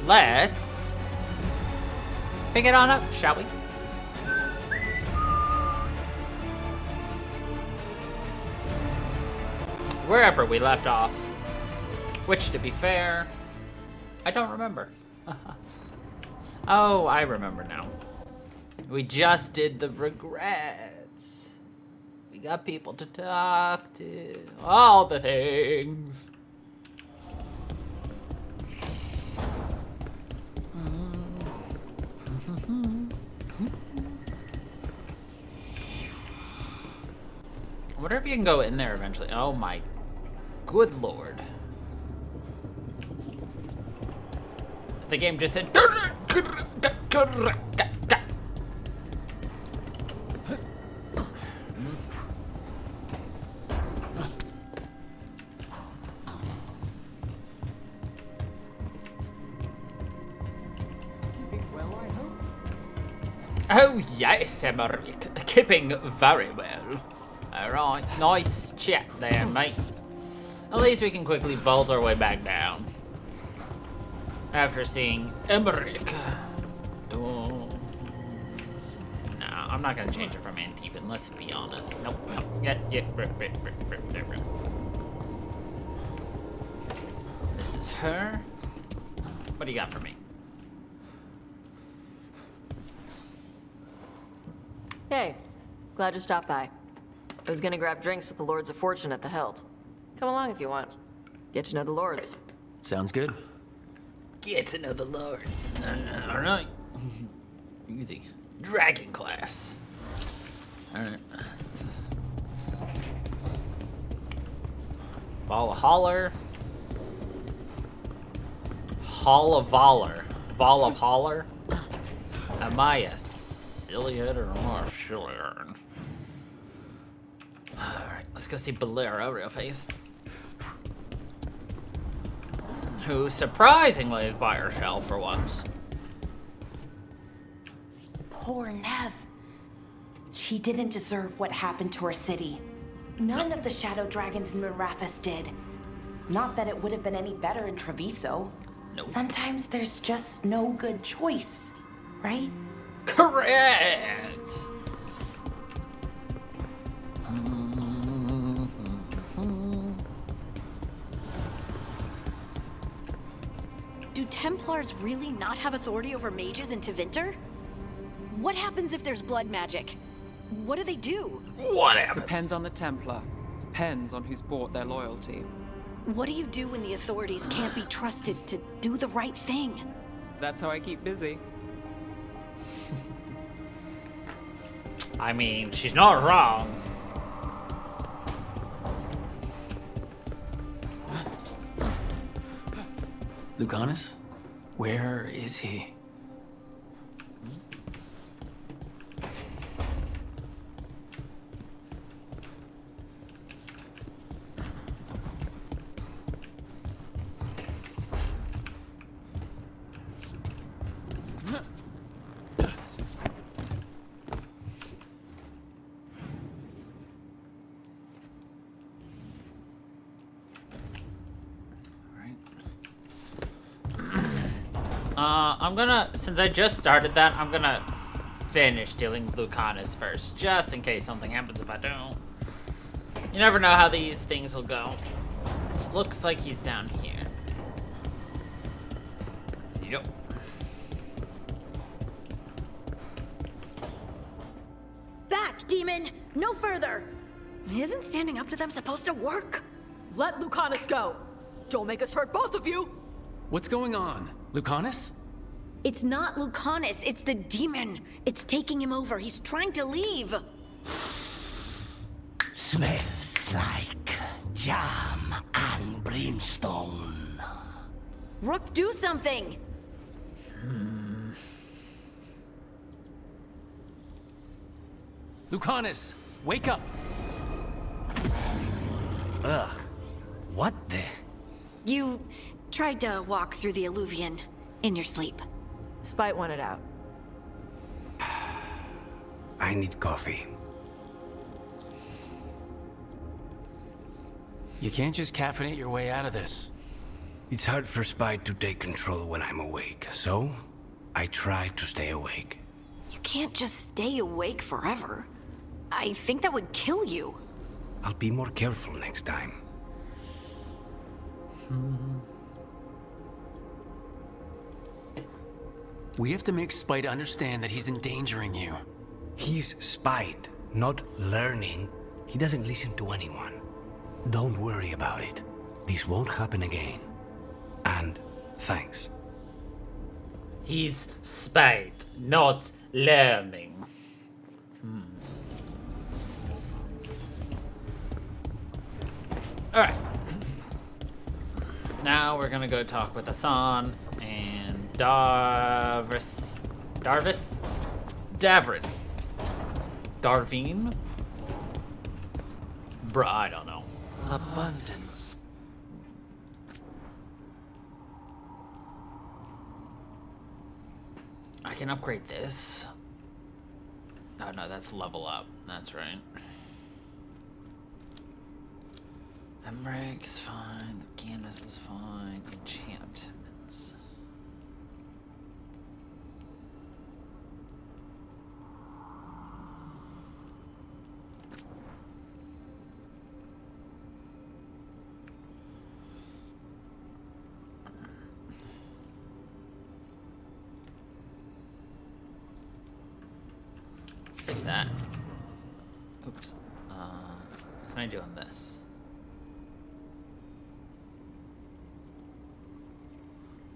let's pick it on up, shall we? Wherever we left off. Which, to be fair, I don't remember. Oh, I remember now. We just did the regrets. We got people to talk to. All the things. I wonder if you can go in there eventually. Oh my good lord. The game just said. Oh yes, Emmerich. Keeping very well. Alright, nice chat there, mate. At least we can quickly vault our way back down. After seeing Emmerich. Oh. No, I'm not gonna change it from Antibon, let's be honest. Nope, nope. Yeah, rip. This is her. What do you got for me? Hey, glad you stopped by. I was gonna grab drinks with the Lords of Fortune at the Hilt. Come along if you want. Get to know the Lords. Sounds good. Get to know the Lords. Alright. Easy. Dragon class. Alright. Valhalla. Hall of Valor. Ball of Holler. Am I a sillyhead or more sillyhead? Alright, let's go see Bolero real fast. Who surprisingly is by herself for once. Poor Nev. She didn't deserve what happened to her city. None of the shadow dragons in Marathas did. Not that it would have been any better in Treviso. Nope. Sometimes there's just no good choice, right? Correct! Do Templars really not have authority over mages in Tevinter? What happens if there's blood magic? What do they do? What happens? Depends on the Templar. Depends on who's bought their loyalty. What do you do when the authorities can't be trusted to do the right thing? That's how I keep busy. I mean, she's not wrong. Lucanus? Where is he? I'm gonna, since I just started that, I'm gonna finish dealing with Lucanus first, just in case something happens if I don't. You never know how these things will go. This looks like he's down here. Yep. Back, demon! No further! Isn't standing up to them supposed to work? Let Lucanus go! Don't make us hurt both of you! What's going on? Lucanus? It's not Lucanus, it's the demon. It's taking him over. He's trying to leave. Smells like jam and brimstone. Rook, do something! Lucanus, wake up! Ugh. What the? You tried to walk through the Alluvion in your sleep. Spite wanted out. I need coffee. You can't just caffeinate your way out of this. It's hard for Spite to take control when I'm awake, so I try to stay awake. You can't just stay awake forever. I think that would kill you. I'll be more careful next time. We have to make Spite understand that he's endangering you. He's Spite, not learning. He doesn't listen to anyone. Don't worry about it. This won't happen again. And thanks. He's spite, not learning. Alright. Now we're gonna go talk with Hassan and Darvis. Darvis? Davrin. Darvine? Bruh, I don't know. Abundance. I can upgrade this. Oh no, that's level up. That's right. Emmeric's fine. Canvas is fine. Enchantments. Save that. Oops. What can I do on this?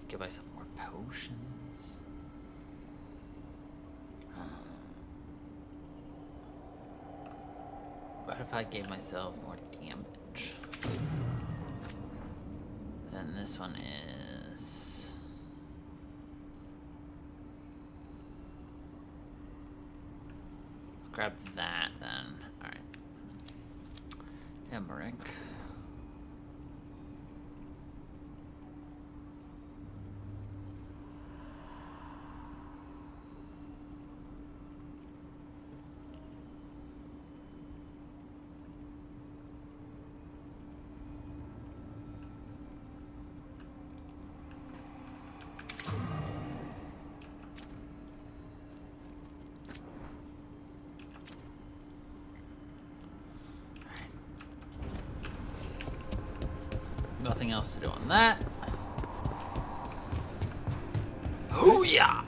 Give myself more potions. What if I gave myself more damage? Then this one is... Grab that then. Alright. Emmerich. Nothing else to do on that. Oh yeah.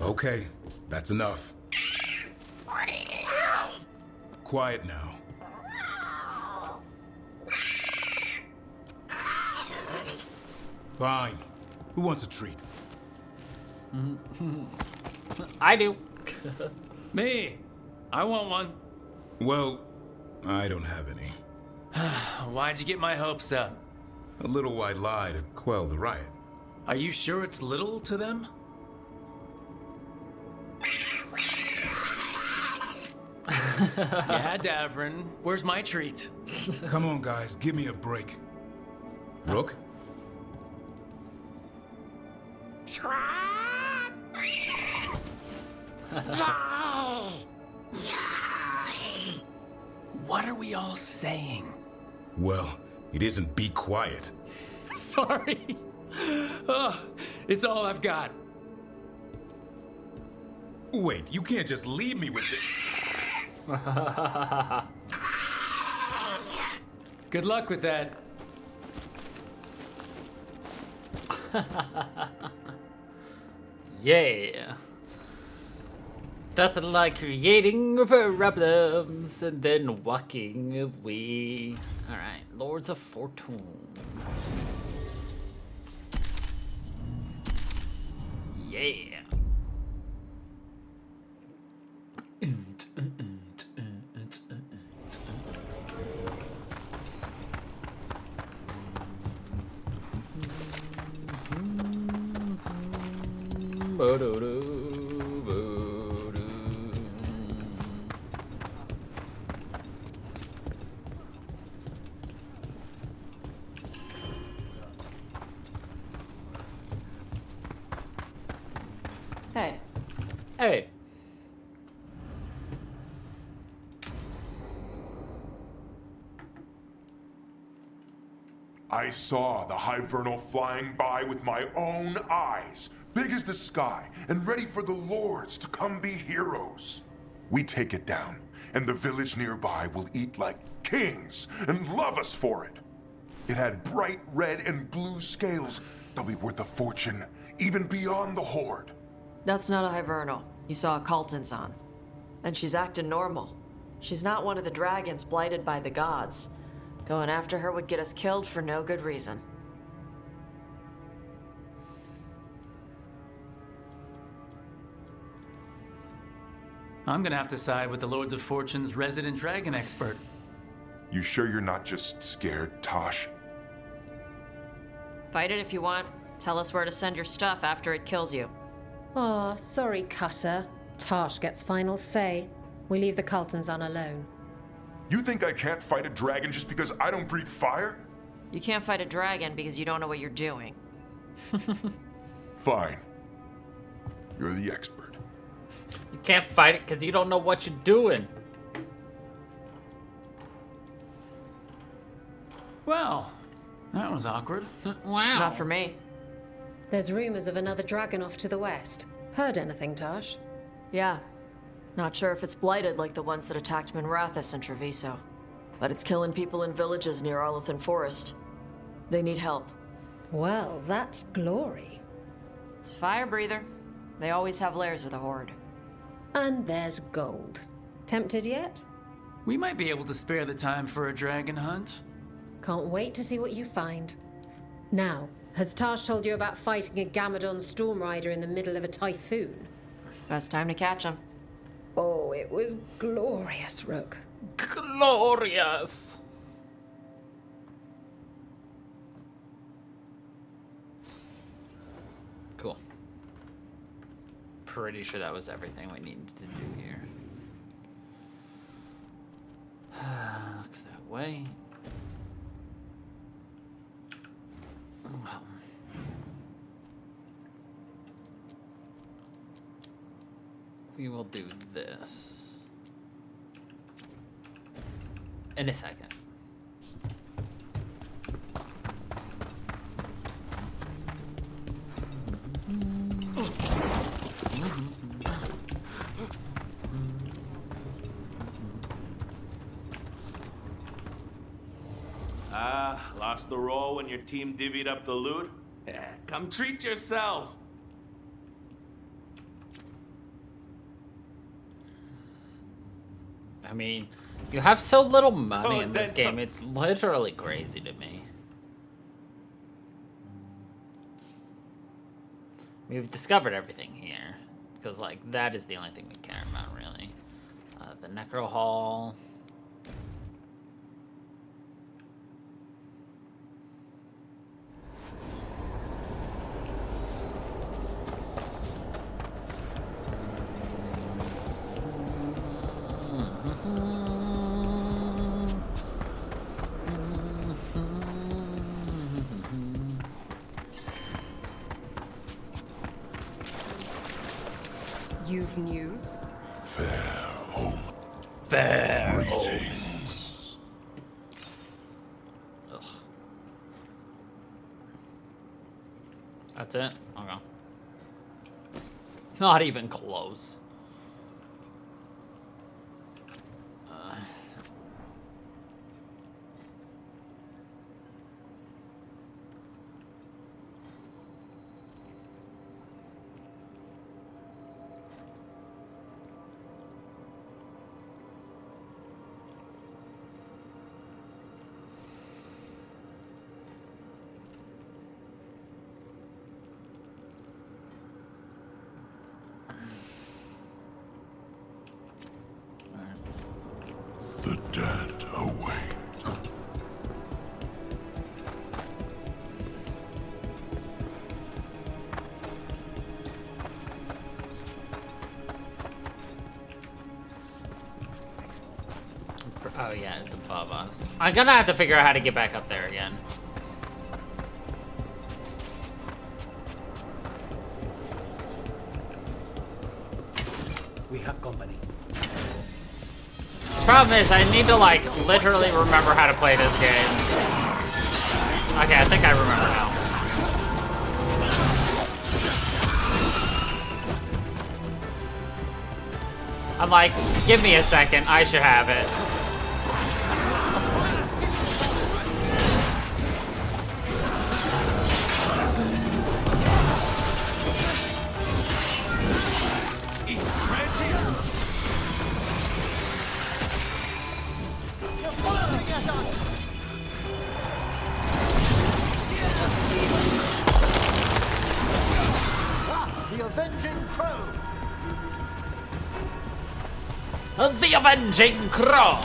Okay, that's enough. Quiet now. Fine. Who wants a treat? I do. Me! I want one. Well, I don't have any. Why'd you get my hopes up? A little white lie to quell the riot. Are you sure it's little to them? Yeah, Davrin. Where's my treat? Come on, guys, give me a break. Rook? What are we all saying? Well, it isn't be quiet. Sorry. Oh, it's all I've got. Wait, you can't just leave me with the... Good luck with that. Yeah. Nothing like creating problems and then walking away. Alright, Lords of Fortune. Yeah. Hey, Hey. I saw the Hivernal flying by with my own eyes, big as the sky, and ready for the lords to come be heroes. We take it down, and the village nearby will eat like kings and love us for it. It had bright red and blue scales. They'll be worth a fortune, even beyond the Horde. That's not a Hivernal. You saw a Calton's on. And she's acting normal. She's not one of the dragons blighted by the gods. Going after her would get us killed for no good reason. I'm gonna have to side with the Lords of Fortune's resident dragon expert. You sure you're not just scared, Tosh? Fight it if you want. Tell us where to send your stuff after it kills you. Aw, sorry, Cutter. Tosh gets final say. We leave the Cultons on alone. You think I can't fight a dragon just because I don't breathe fire? You can't fight a dragon because you don't know what you're doing. Fine. You're the expert. You can't fight it because you don't know what you're doing. Well, that was awkward. Wow. Not for me. There's rumors of another dragon off to the west. Heard anything, Tosh? Yeah. Not sure if it's blighted like the ones that attacked Minrathous and Treviso. But it's killing people in villages near Arlethan Forest. They need help. Well, that's glory. It's a fire breather. They always have lairs with a horde. And there's gold. Tempted yet? We might be able to spare the time for a dragon hunt. Can't wait to see what you find. Now, has Tosh told you about fighting a Gamadon storm rider in the middle of a typhoon? Best time to catch him. Oh, it was glorious, Rook. Glorious. Cool. Pretty sure that was everything we needed to do here. Looks that way. Well. We will do this in a second. Lost the roll when your team divvied up the loot? Yeah, come treat yourself. I mean, you have so little money Oh, in this game, it's literally crazy to me. We've discovered everything here, because, like, that is the only thing we care about, really. The Necro Hall. You've news? Fair home. Fair Greetings. Ugh. That's it? Okay. Not even close. The dead await. Oh yeah, it's above us. I'm gonna have to figure out how to get back up there again. We have company. Problem is, I need to, like, literally remember how to play this game. Okay, I think I remember now. I'm like, give me a second, I should have it. The Avenging Crow! The Avenging Crow!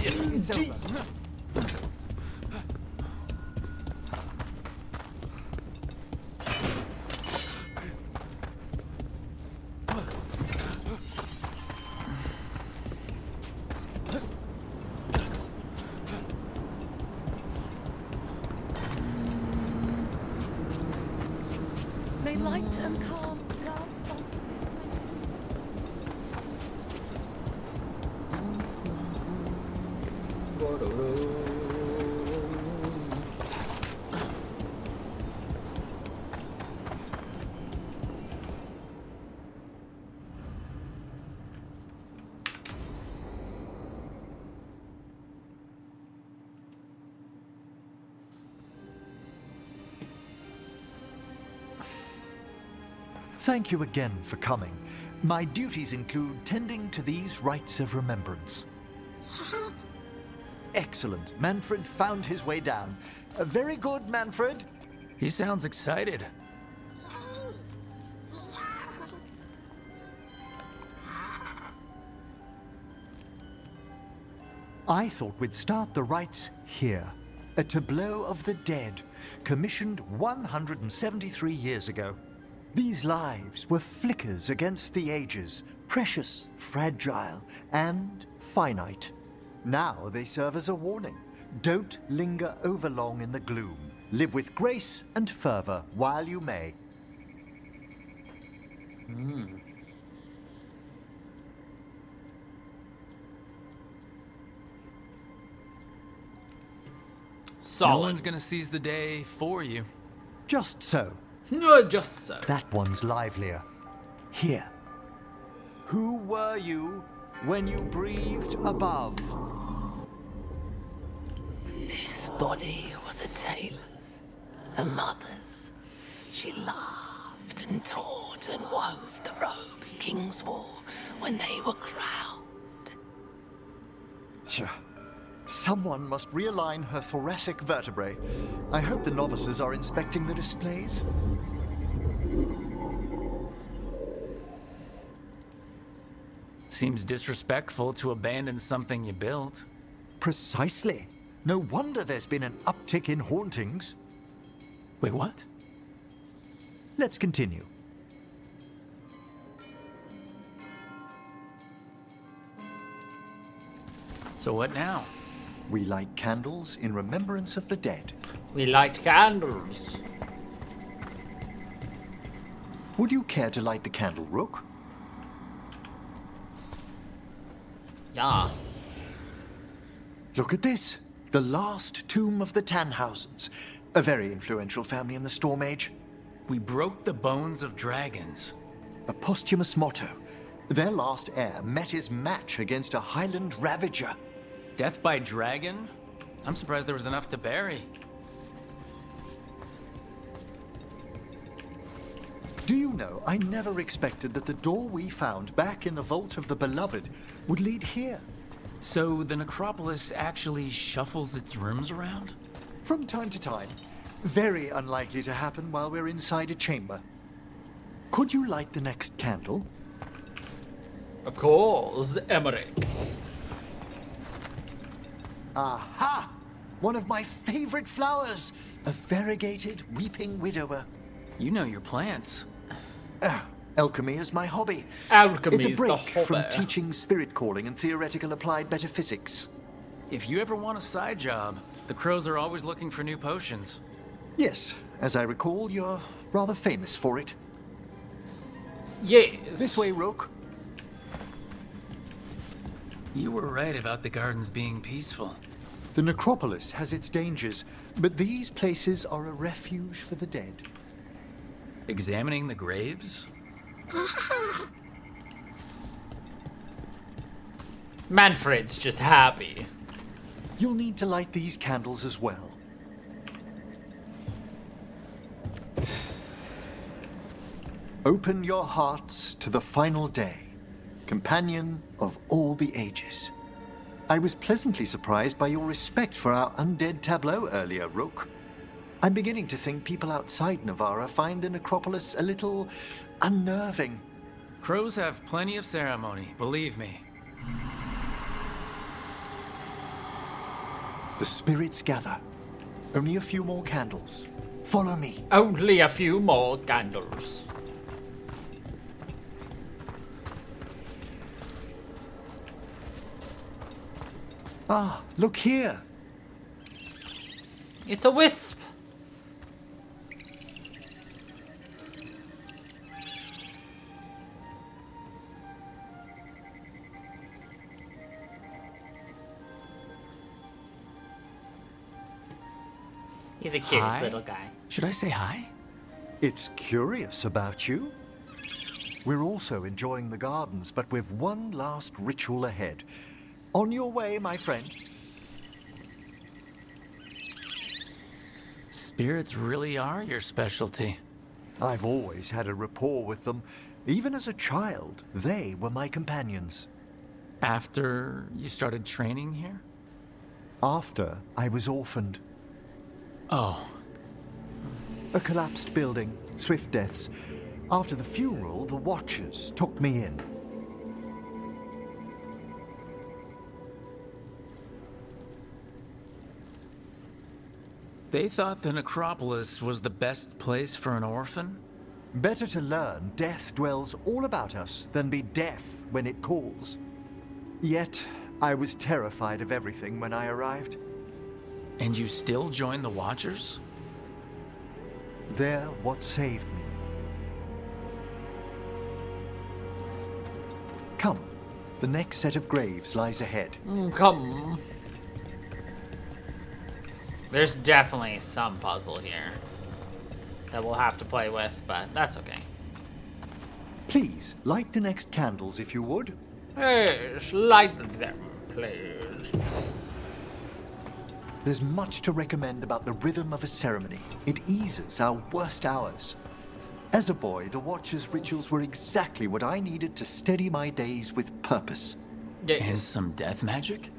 It's over. May light and calm guard thoughts of this place. Thank you again for coming. My duties include tending to these rites of remembrance. Excellent. Manfred found his way down. Very good, Manfred. He sounds excited. I thought we'd start the rites here. A tableau of the dead, commissioned 173 years ago. These lives were flickers against the ages, precious, fragile, and finite. Now they serve as a warning. Don't linger overlong in the gloom. Live with grace and fervor while you may. Solid. No one's gonna seize the day for you. Just so. No, just so. That one's livelier. Here. Who were you when you breathed above? This body was a tailor's, a mother's. She laughed and taught and wove the robes kings wore when they were crowned. Tja. Someone must realign her thoracic vertebrae. I hope the novices are inspecting the displays. Seems disrespectful to abandon something you built. Precisely. No wonder there's been an uptick in hauntings. Wait, what? Let's continue. So what now? We light candles in remembrance of the dead. We light candles. Would you care to light the candle, Rook? Yeah. Look at this. The last tomb of the Tannhausens. A very influential family in the Storm Age. We broke the bones of dragons. A posthumous motto. Their last heir met his match against a Highland Ravager. Death by dragon? I'm surprised there was enough to bury. Do you know, I never expected that the door we found back in the Vault of the Beloved would lead here. So the necropolis actually shuffles its rooms around? From time to time. Very unlikely to happen while we're inside a chamber. Could you light the next candle? Of course, Emery. Aha! One of my favorite flowers! A variegated weeping widower. You know your plants. Alchemy is my hobby. Alchemy It's a is the break hobby. from teaching spirit calling and theoretical applied metaphysics. If you ever want a side job, the crows are always looking for new potions. Yes, as I recall, you're rather famous for it. Yes. This way, Rook. You were right about the gardens being peaceful. The necropolis has its dangers, but these places are a refuge for the dead. Examining the graves? Manfred's just happy. You'll need to light these candles as well. Open your hearts to the final day, companion of all the ages. I was pleasantly surprised by your respect for our undead tableau earlier, Rook. I'm beginning to think people outside Navarra find the necropolis a little unnerving. Crows have plenty of ceremony, believe me. The spirits gather. Only a few more candles. Follow me. Only a few more candles. Ah, look here. It's a wisp. He's a curious Hi? little guy. Should I say hi? It's curious about you. We're also enjoying the gardens, but with one last ritual ahead. On your way, my friend. Spirits really are your specialty. I've always had a rapport with them. Even as a child, they were my companions. After you started training here? After I was orphaned. Oh. A collapsed building, swift deaths. After the funeral, the Watchers took me in. They thought the necropolis was the best place for an orphan? Better to learn death dwells all about us than be deaf when it calls. Yet, I was terrified of everything when I arrived. And you still joined the Watchers? They're what saved me. Come, the next set of graves lies ahead. Come. There's definitely some puzzle here that we'll have to play with, but that's okay. Please, light the next candles if you would. Yes, light them, please. There's much to recommend about the rhythm of a ceremony. It eases our worst hours. As a boy, the Watcher's rituals were exactly what I needed to steady my days with purpose. And some death magic?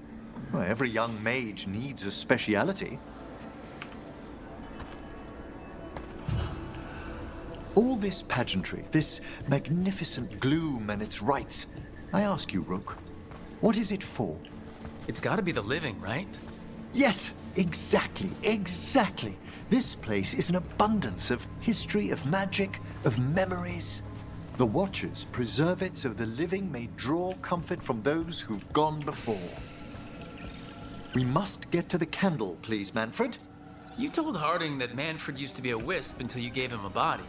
Well, every young mage needs a speciality. All this pageantry, this magnificent gloom and its rites. I ask you, Rook, what is it for? It's gotta be the living, right? Yes, exactly, exactly. This place is an abundance of history, of magic, of memories. The Watchers preserve it so the living may draw comfort from those who've gone before. We must get to the candle, please, Manfred. You told Harding that Manfred used to be a wisp until you gave him a body.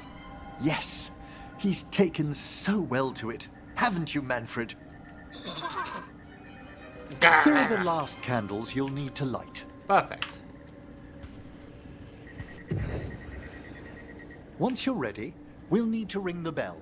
Yes, he's taken so well to it. Haven't you, Manfred? Here are the last candles you'll need to light. Perfect. Once you're ready, we'll need to ring the bell.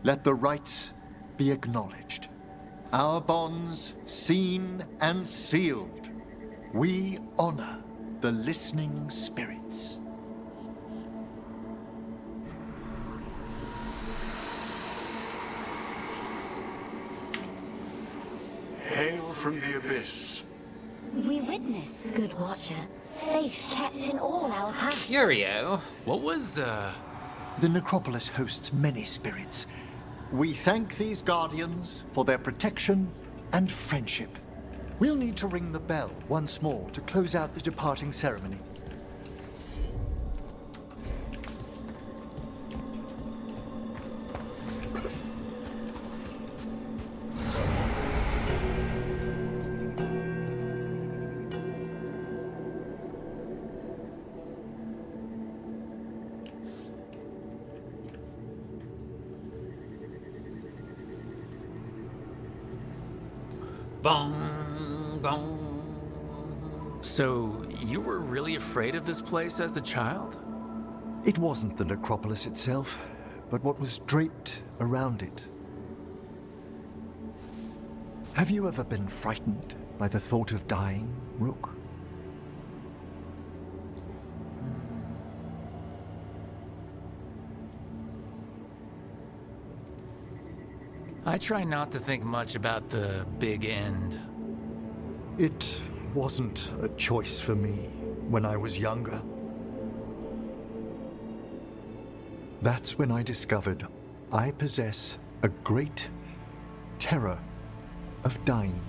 Let the rites be acknowledged. Our bonds seen and sealed. We honor the listening spirits. Hail from the abyss. We witness, good watcher, faith kept in all our paths. Curio. What was, The necropolis hosts many spirits. We thank these guardians for their protection and friendship. We'll need to ring the bell once more to close out the departing ceremony. Bong, bong. So, you were really afraid of this place as a child? It wasn't the necropolis itself, but what was draped around it. Have you ever been frightened by the thought of dying, Rook? I try not to think much about the big end. It wasn't a choice for me when I was younger. That's when I discovered I possess a great terror of dying.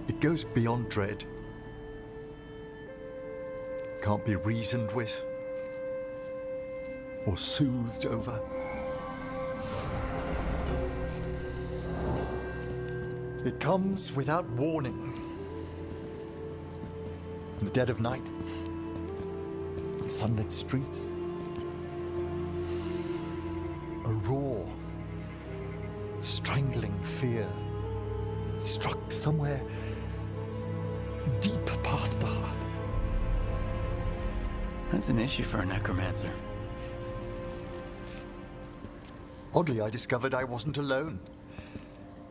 It goes beyond dread. Can't be reasoned with or soothed over. It comes without warning. In the dead of night, sunlit streets, a raw, strangling fear struck somewhere deep past the heart. That's an issue for a necromancer. Oddly, I discovered I wasn't alone.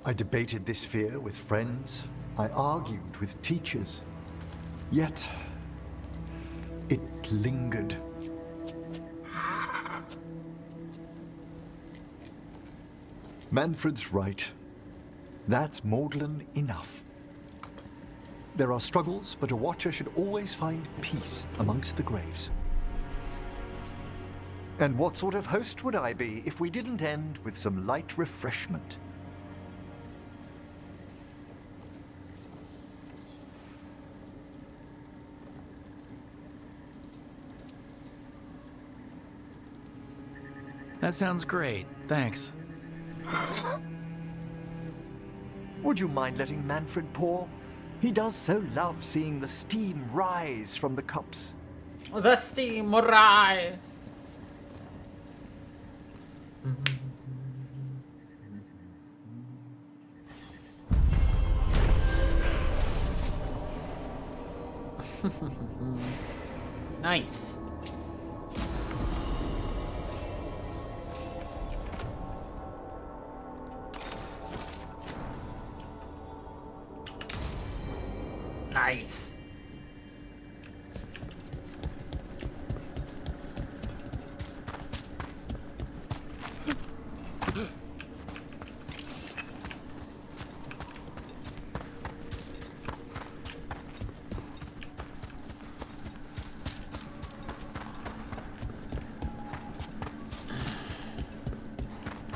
I debated this fear with friends. I argued with teachers. Yet, it lingered. Manfred's right. That's maudlin enough. There are struggles, but a watcher should always find peace amongst the graves. And what sort of host would I be if we didn't end with some light refreshment? That sounds great. Thanks. Would you mind letting Manfred pour? He does so love seeing the steam rise from the cups. The steam rise. Nice. Nice.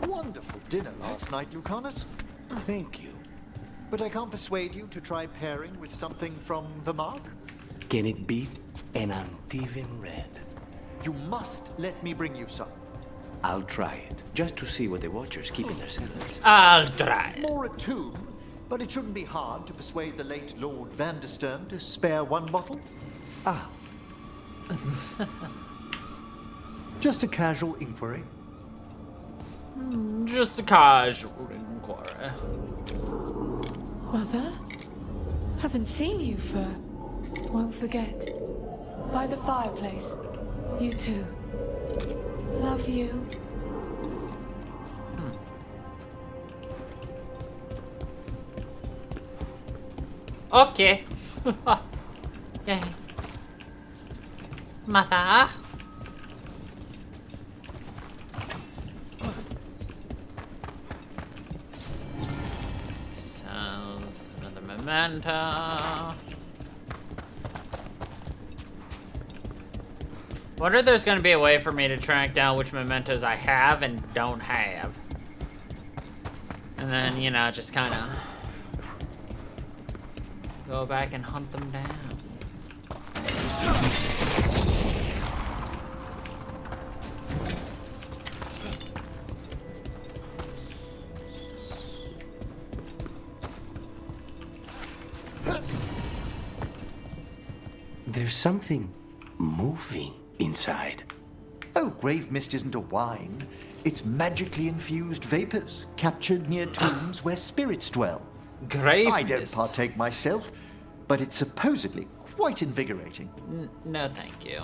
Wonderful dinner last night, Lucanus. Thank you. But I can't persuade you to try pairing with something from the Mark? Can it beat an Antivan red? You must let me bring you some. I'll try it, just to see what the Watchers keep in their cellars. I'll try. More a tomb, but it shouldn't be hard to persuade the late Lord Vanderstern to spare one bottle. Ah. Just a casual inquiry. Just a casual inquiry. Mother? Haven't seen you for... Won't forget. By the fireplace. You too. Love you. Okay. Yes. Mother. Sounds another memento. Wonder if there's gonna be a way for me to track down which mementos I have and don't have. And then, you know, just kind of go back and hunt them down. There's something moving inside. Oh, grave mist isn't a wine. It's magically infused vapors captured near tombs where spirits dwell. Grave I don't mist. partake myself, but it's supposedly quite invigorating. No, thank you.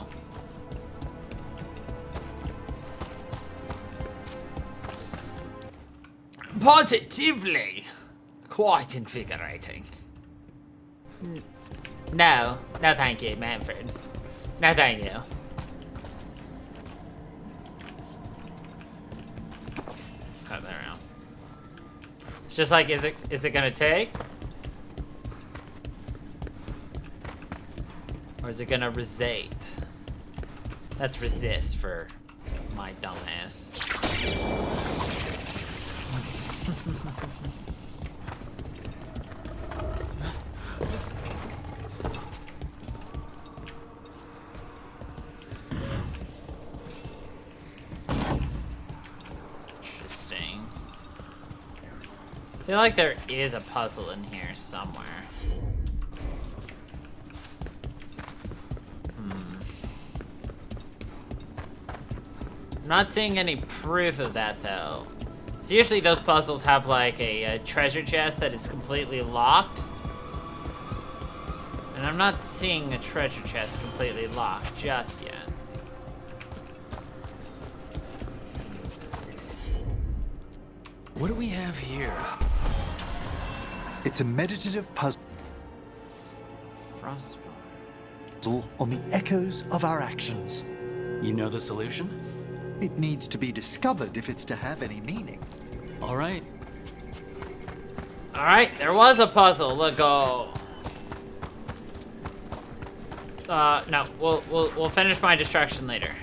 Positively quite invigorating. No, no, thank you, Manfred. No, thank you. Oh, there we go. It's just like, is it gonna take? Or is it gonna resist? Let's resist for my dumb ass. Interesting. I feel like there is a puzzle in here somewhere. I'm not seeing any proof of that though. So usually those puzzles have like a treasure chest that is completely locked. And I'm not seeing a treasure chest completely locked just yet. What do we have here? It's a meditative puzzle Frostborn. on the echoes of our actions. You know the solution? It needs to be discovered if it's to have any meaning. All right. All right, there was a puzzle. Let's go. No, we'll finish my distraction later.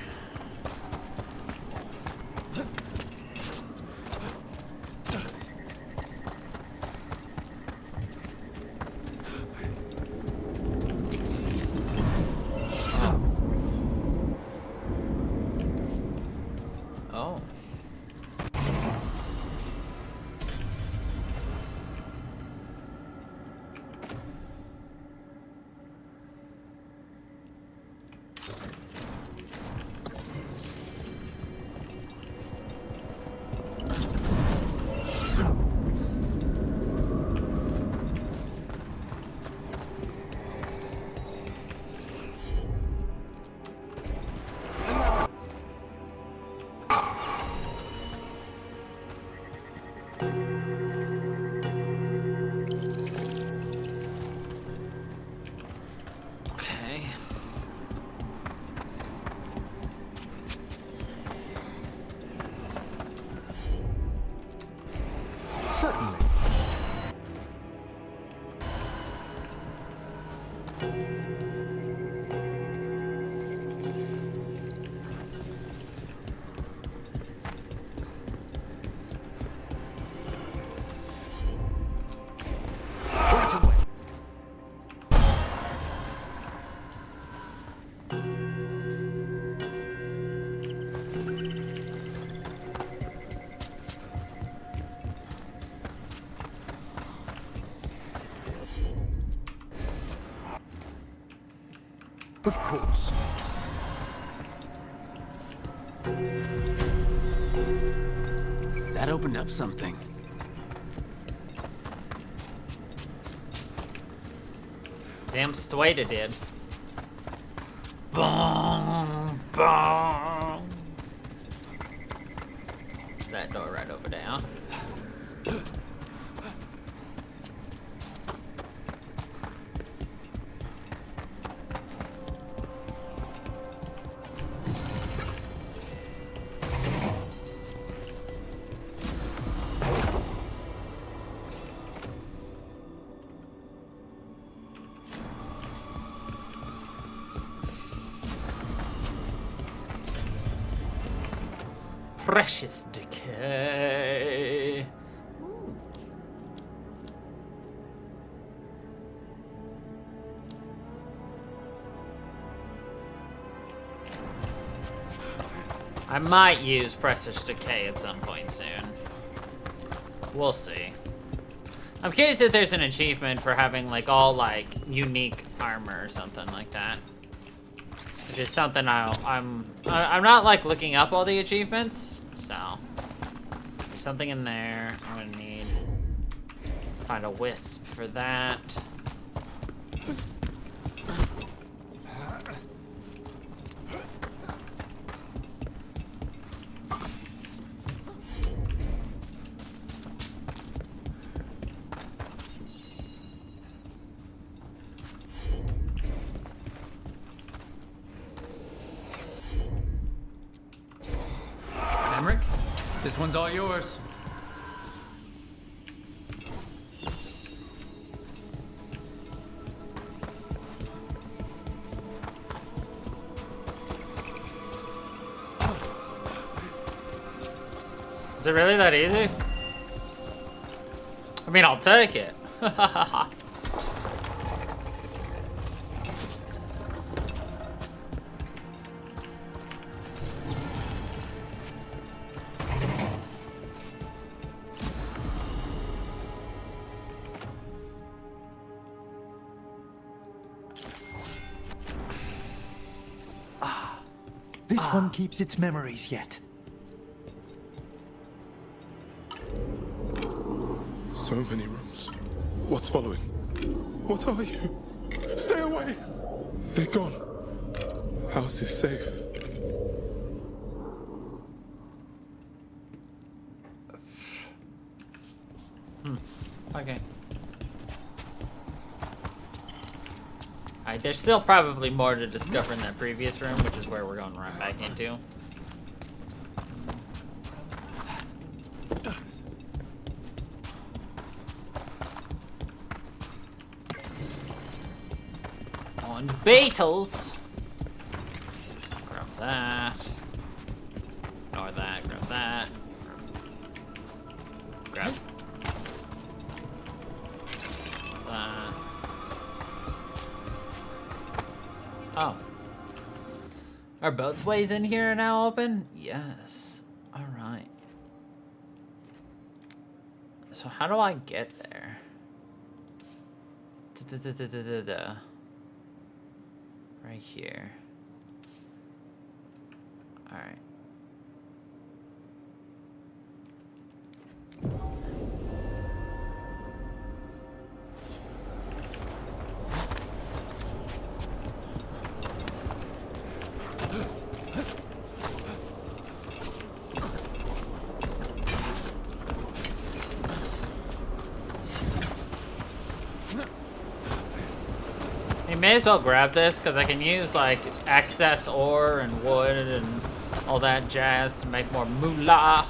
Oh. Okay. Certainly. Right away. Of course. That opened up something. Damn straight it did. Boom, boom. That door right over there. Precious decay. I might use Precious Decay at some point soon. We'll see. I'm curious if there's an achievement for having like all like unique armor or something like that. Which is something I'm not like looking up all the achievements, so there's something in there. I'm gonna need find a wisp for that. Emmerich, this one's all yours. Is it really that easy? I mean, I'll take it. This one keeps its memories yet. So many rooms. What's following? What are you? Stay away! They're gone. House is safe. Okay. Alright, there's still probably more to discover in that previous room, which is where we're going right back into. On Beatles! Grab that. Ignore that, grab that. Grab that. Oh. Are both ways in here now open? Yes. Alright. So how do I get there? Right here. Alright. You may as well grab this, because I can use, like, excess ore and wood and all that jazz to make more moolah.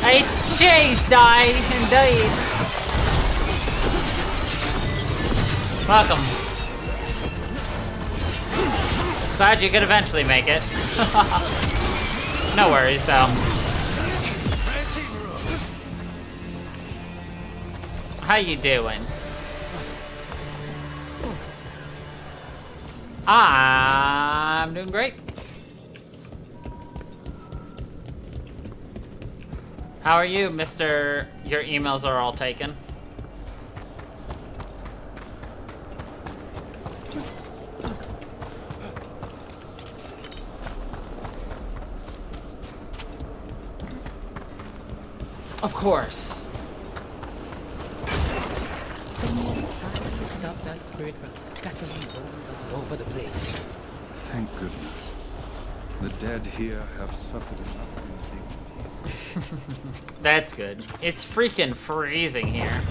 It's cheese day, indeed. Welcome. Glad you could eventually make it. No worries, though. How you doing? I'm doing great. How are you, Mr. Your emails are all taken? Of course. Someone finally stopped that spirit from scattering bones all over the place. Thank goodness. The dead here have suffered enough indignities. That's good. It's freaking freezing here.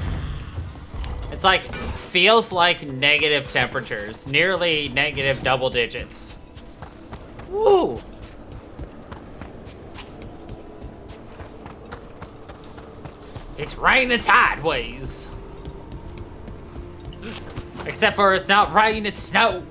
It's like, feels like negative temperatures. Nearly negative double digits. Woo! It's raining sideways. Except for it's not rain, it's snow.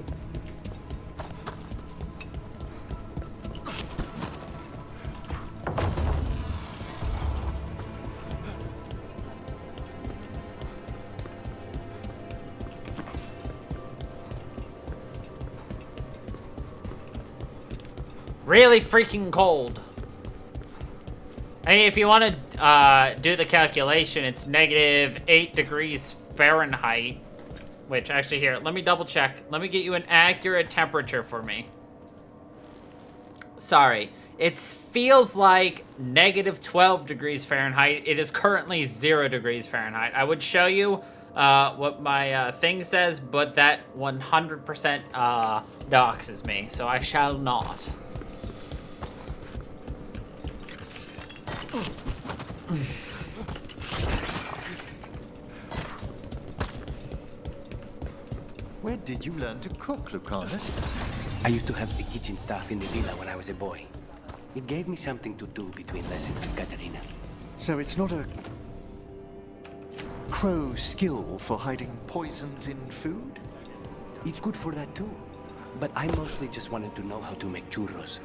Really freaking cold. I mean, if you want to do the calculation, it's negative 8 degrees Fahrenheit. Which, actually, here, let me double check. Let me get you an accurate temperature for me. Sorry. It feels like negative 12 degrees Fahrenheit. It is currently 0 degrees Fahrenheit. I would show you what my thing says, but that 100% doxes me, so I shall not. Where did you learn to cook, Lucanus? I used to help the kitchen staff in the villa when I was a boy. It gave me something to do between lessons with Katerina. So it's not a crow skill for hiding poisons in food? It's good for that too. But I mostly just wanted to know how to make churros.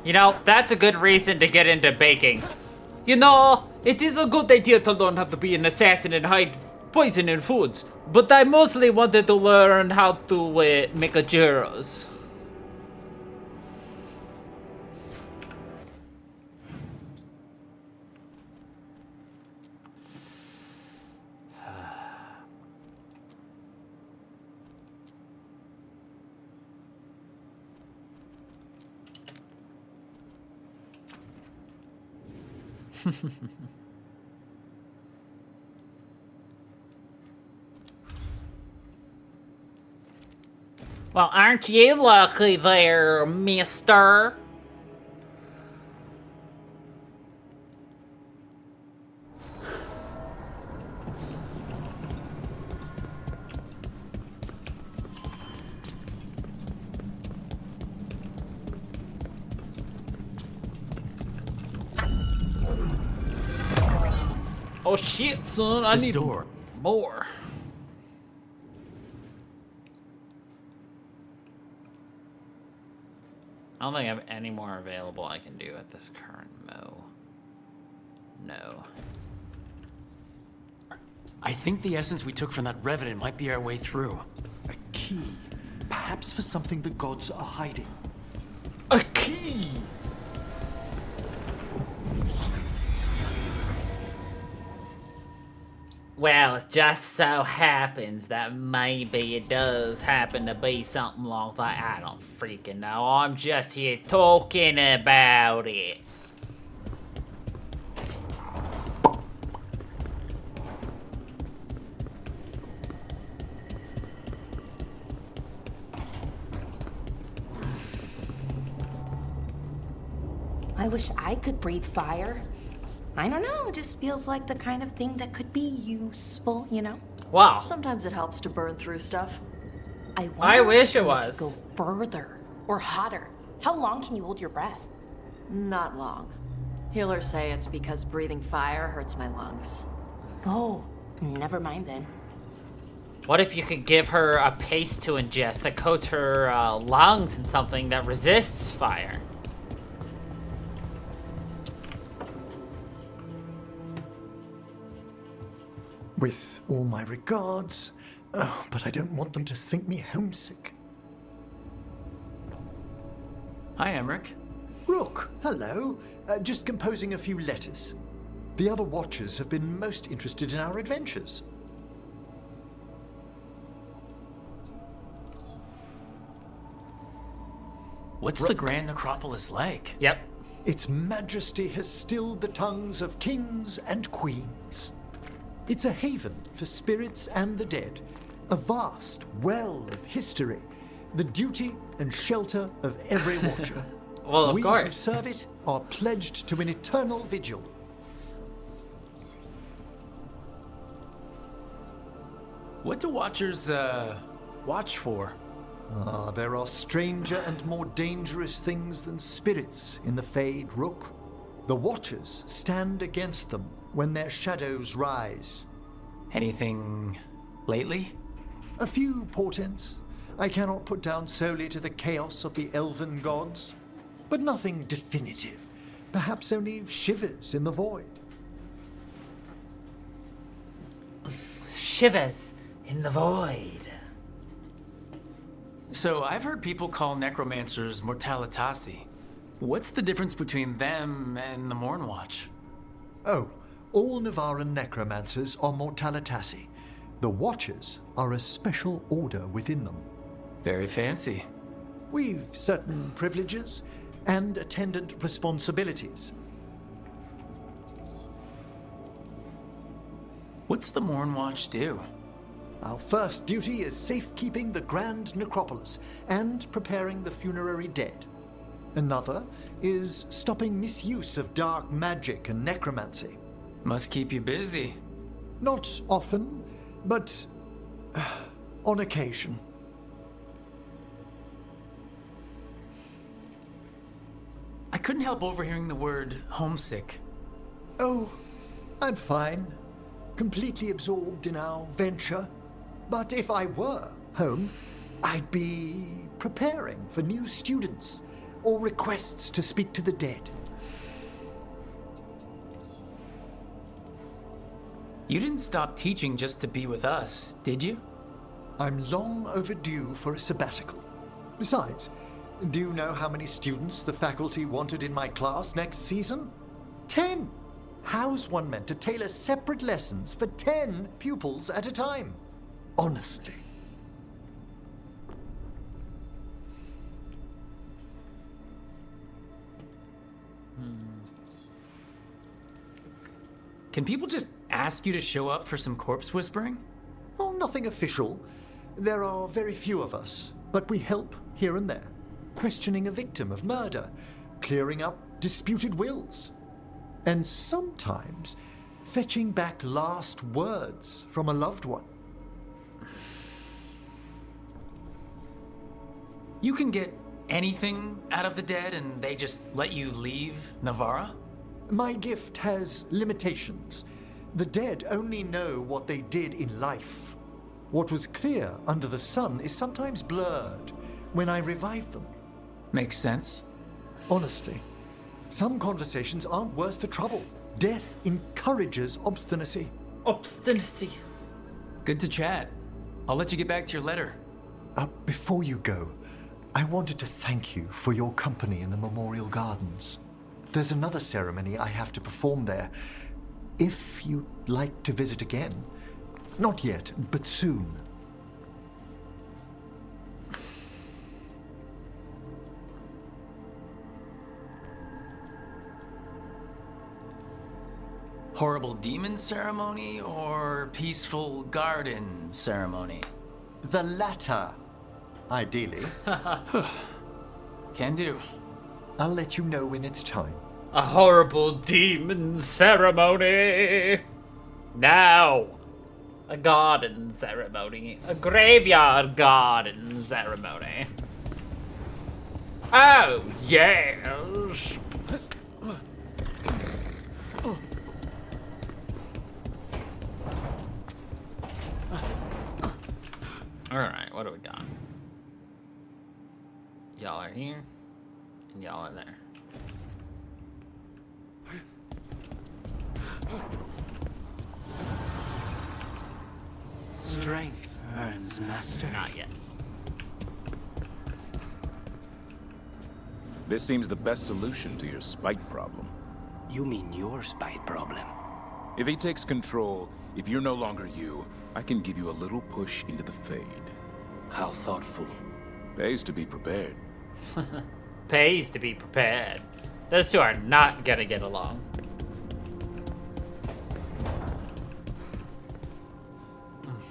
You know, that's a good reason to get into baking. You know, it is a good idea to learn how to be an assassin and hide poison in foods. But I mostly wanted to learn how to make a churros. Well, aren't you lucky there, mister? Oh shit, son, I need more. I don't think I have any more available I can do at this current mo. No. I think the essence we took from that revenant might be our way through. A key. Perhaps for something the gods are hiding. A key! Well, it just so happens that maybe it does happen to be something like that. I don't freaking know. I'm just here talking about it. I wish I could breathe fire. I don't know, it just feels like the kind of thing that could be useful, you know? Wow. Sometimes it helps to burn through stuff. I wish it was. Go further or hotter. How long can you hold your breath? Not long. Healers say it's because breathing fire hurts my lungs. Oh, never mind then. What if you could give her a paste to ingest that coats her lungs in something that resists fire? With all my regards, but I don't want them to think me homesick. Hi, Emmerich. Rook, hello. Just composing a few letters. The other Watchers have been most interested in our adventures. What's the Grand Necropolis like? Yep. Its majesty has stilled the tongues of kings and queens. It's a haven for spirits and the dead, a vast well of history, the duty and shelter of every Watcher. Well, of we course. who serve it are pledged to an eternal vigil. What do Watchers, watch for? There are stranger and more dangerous things than spirits in the Fade, Rook. The Watchers stand against them when their shadows rise. Anything lately? A few portents I cannot put down solely to the chaos of the elven gods, but nothing definitive. Perhaps only shivers in the void. Shivers in the void. So I've heard people call necromancers mortalitasi. What's the difference between them and the Mornwatch? Oh, all Navaran necromancers are mortalitasi. The Watchers are a special order within them. Very fancy. We've certain privileges and attendant responsibilities. What's the Mornwatch do? Our first duty is safekeeping the Grand Necropolis and preparing the funerary dead. Another is stopping misuse of dark magic and necromancy. Must keep you busy. Not often, but on occasion. I couldn't help overhearing the word homesick. Oh, I'm fine. Completely absorbed in our venture. But if I were home, I'd be preparing for new students or requests to speak to the dead. You didn't stop teaching just to be with us, did you? I'm long overdue for a sabbatical. Besides, do you know how many students the faculty wanted in my class next season? 10! How's one meant to tailor separate lessons for 10 pupils at a time? Honestly. Can people just ask you to show up for some corpse whispering? Oh, nothing official. There are very few of us, but we help here and there. Questioning a victim of murder, clearing up disputed wills, and sometimes fetching back last words from a loved one. You can get anything out of the dead and they just let you leave Navara? My gift has limitations. The dead only know what they did in life. What was clear under the sun is sometimes blurred when I revive them. Makes sense. Honestly, some conversations aren't worth the trouble. Death encourages obstinacy. Obstinacy. Good to chat. I'll let you get back to your letter. Before you go, I wanted to thank you for your company in the Memorial Gardens. There's another ceremony I have to perform there. If you'd like to visit again. Not yet, but soon. Horrible demon ceremony or peaceful garden ceremony? The latter, ideally. Can do. I'll let you know when it's time. A horrible demon ceremony. Now, a garden ceremony. A graveyard garden ceremony. Oh, yes. Alright, what do we got? Y'all are here, and y'all are there. Strength earns master. Not yet. This seems the best solution to your spite problem. You mean your spite problem? If he takes control, if you're no longer you, I can give you a little push into the Fade. How thoughtful. Pays to be prepared. Pays to be prepared. Those two are not gonna get along.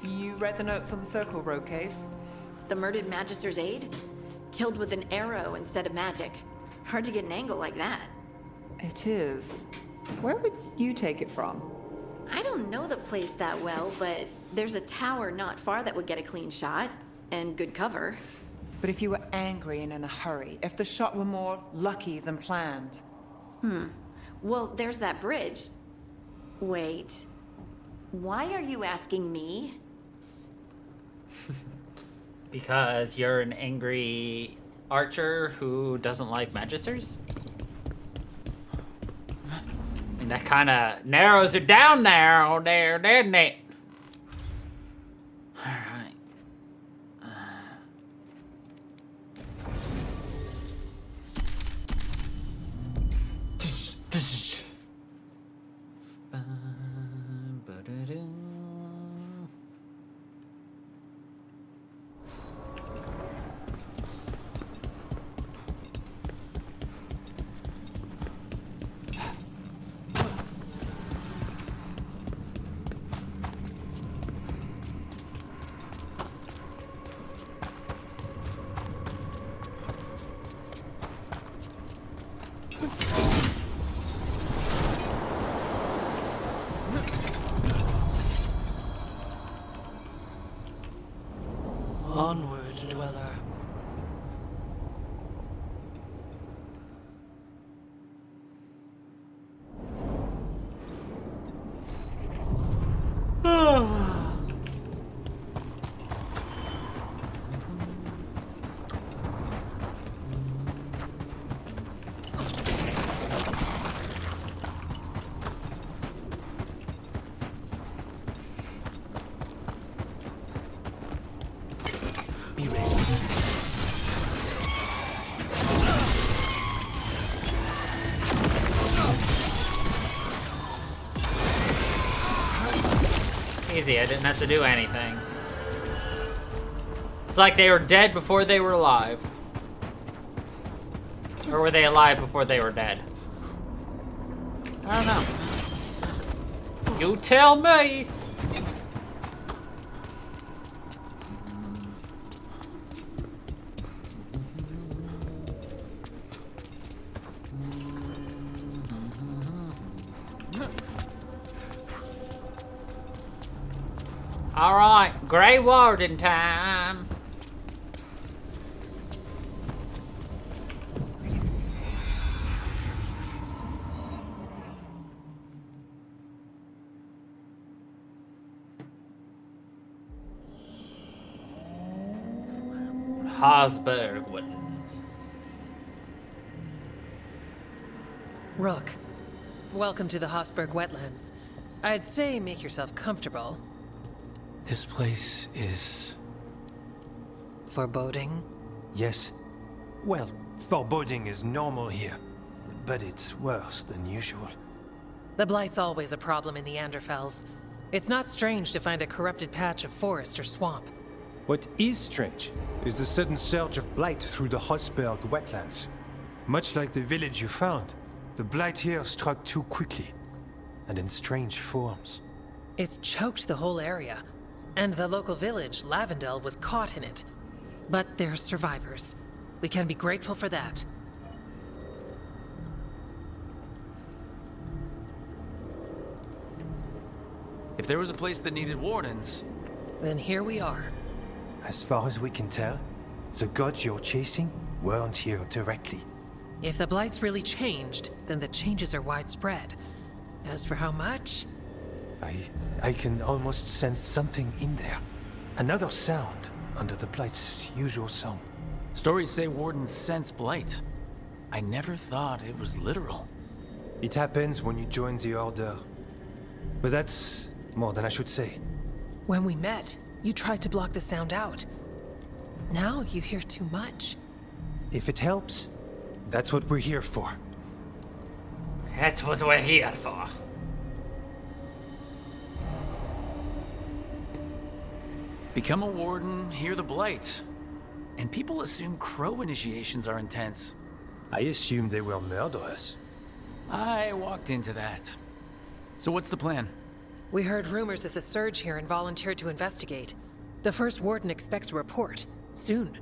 You read the notes on the Circle Row case? The murdered Magister's aide? Killed with an arrow instead of magic. Hard to get an angle like that. It is. Where would you take it from? I don't know the place that well, but there's a tower not far that would get a clean shot. And good cover. But if you were angry and in a hurry, if the shot were more lucky than planned. Well, there's that bridge. Wait. Why are you asking me? Because you're an angry archer who doesn't like magisters? And that kind of narrows it down there, doesn't it? Alright. easy. I didn't have to do anything. It's like they were dead before they were alive. Or were they alive before they were dead? I don't know. You tell me! Alright, Grey Warden time! Hasberg Wetlands. Rook, welcome to the Hasberg Wetlands. I'd say make yourself comfortable. This place is... foreboding? Yes. Well, foreboding is normal here, but it's worse than usual. The Blight's always a problem in the Anderfels. It's not strange to find a corrupted patch of forest or swamp. What is strange is the sudden surge of blight through the Hasberg wetlands. Much like the village you found, the blight here struck too quickly, and in strange forms. It's choked the whole area, and the local village, Lavendel, was caught in it. But they're survivors. We can be grateful for that. If there was a place that needed wardens... Then here we are. As far as we can tell, the gods you're chasing weren't here directly. If the Blight's really changed, then the changes are widespread. As for how much... I can almost sense something in there. Another sound under the Blight's usual song. Stories say wardens sense blight. I never thought it was literal. It happens when you join the Order. But that's more than I should say. When we met, you tried to block the sound out. Now you hear too much. If it helps, that's what we're here for. That's what we're here for. Become a warden, hear the blight. And people assume crow initiations are intense. I assumed they were murderers. I walked into that. So what's the plan? We heard rumors of the surge here and volunteered to investigate. The first warden expects a report. Soon.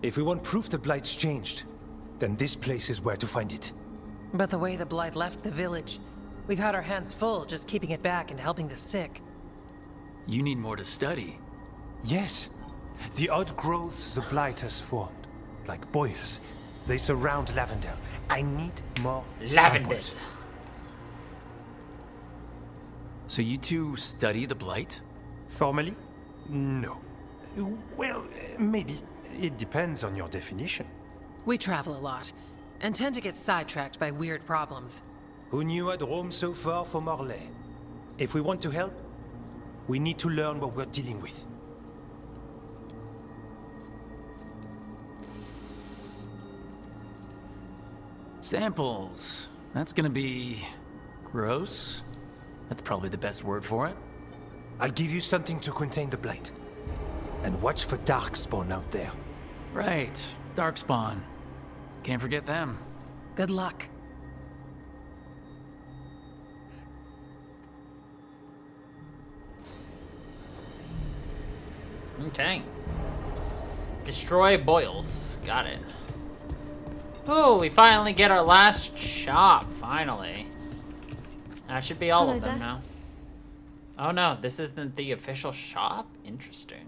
If we want proof the Blight's changed, then this place is where to find it. But the way the Blight left the village, we've had our hands full just keeping it back and helping the sick. You need more to study. Yes. The odd growths the Blight has formed, like boils, they surround Lavendel. I need more samples. So you two study the blight? Formally? No. Well, maybe. It depends on your definition. We travel a lot, and tend to get sidetracked by weird problems. Who knew I'd roam so far from Orlais? If we want to help, we need to learn what we're dealing with. Samples. That's gonna be... gross? That's probably the best word for it. I'll give you something to contain the blight. And watch for Darkspawn out there. Right. Darkspawn. Can't forget them. Good luck. Okay. Destroy boils. Got it. Oh, we finally get our last shop, finally. That should be all of them now. Oh no, this isn't the official shop? Interesting.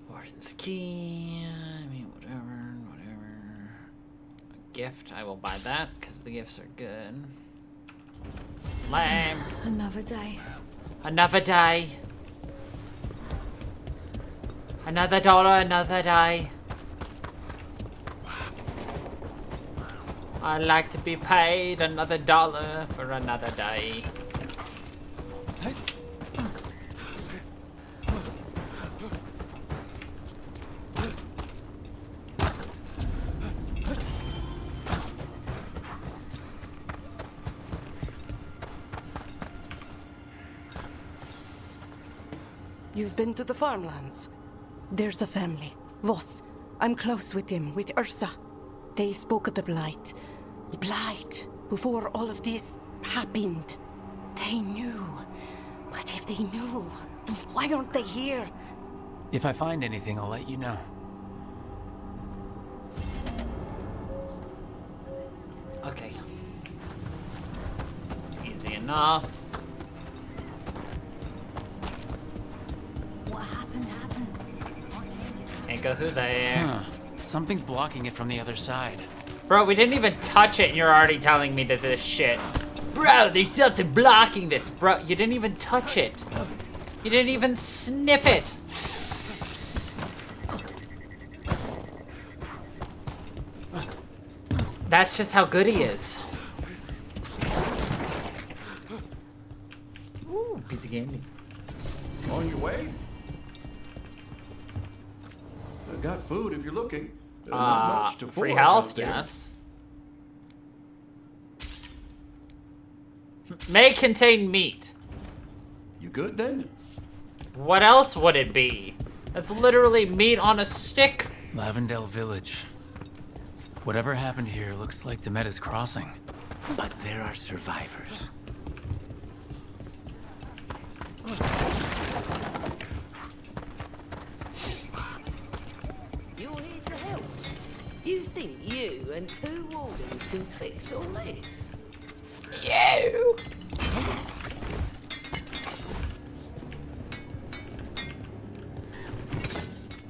Warden's key, I mean, whatever. A gift, I will buy that, because the gifts are good. Lame. Another day. Another day. Another dollar, another day. I'd like to be paid another dollar for another day. You've been to the farmlands? There's a family. Voss. I'm close with him, with Ursa. They spoke of the Blight. The Blight, before all of this happened. They knew. But if they knew, why aren't they here? If I find anything, I'll let you know. Okay. Easy enough. What happened? Can't go through there. Huh. Something's blocking it from the other side. Bro, we didn't even touch it and you're already telling me this is shit. Bro, there's something blocking this. Bro, you didn't even touch it. You didn't even sniff it. That's just how good he is. Ooh, piece of candy. On your way? I've got food if you're looking. Not much to free forage health, out there. yes. May contain meat. You good then? What else would it be? That's literally meat on a stick. Lavendale Village. Whatever happened here looks like Demeda's Crossing. But there are survivors. You're here to help. You think you and 2 wardens can fix all this? You!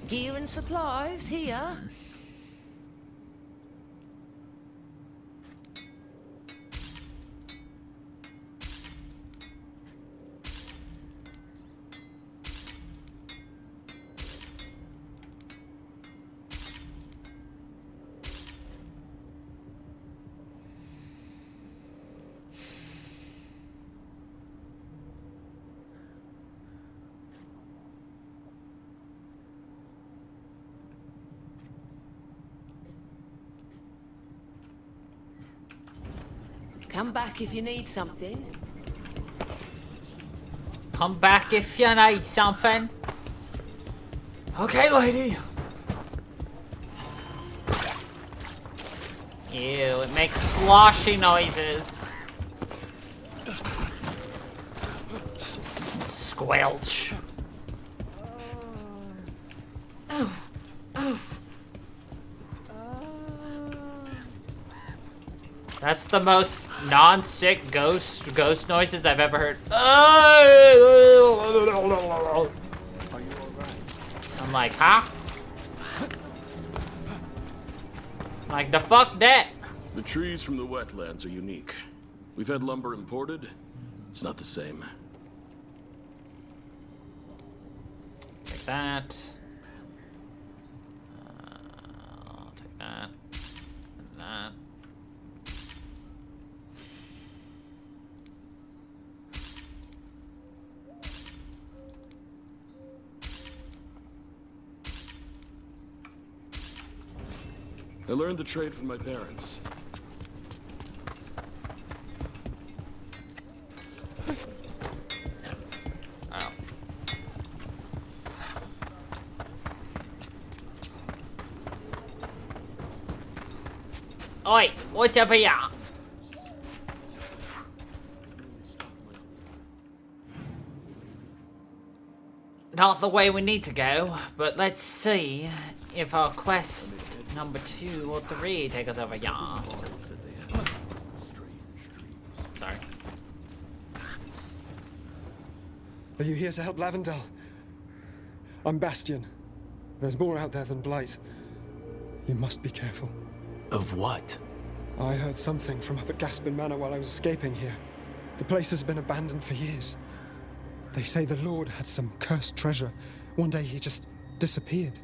Gear and supplies here. Come back if you need something. Come back if you need something. Okay, lady. Ew, it makes sloshy noises. Squelch. That's the most non-sick ghost noises I've ever heard. I'm like, huh? Like, the fuck that? The trees from the wetlands are unique. We've had lumber imported. It's not the same. Take that. I'll take that. And that. I learned the trade from my parents. Oh. Oi, what's over here? Not the way we need to go, but let's see if our quest number 2 or 3 take us over here. Sorry. Are you here to help Lavendale? I'm Bastion. There's more out there than Blight. You must be careful. Of what? I heard something from up at Gaspin Manor while I was escaping here. The place has been abandoned for years. They say the Lord had some cursed treasure. One day he just disappeared.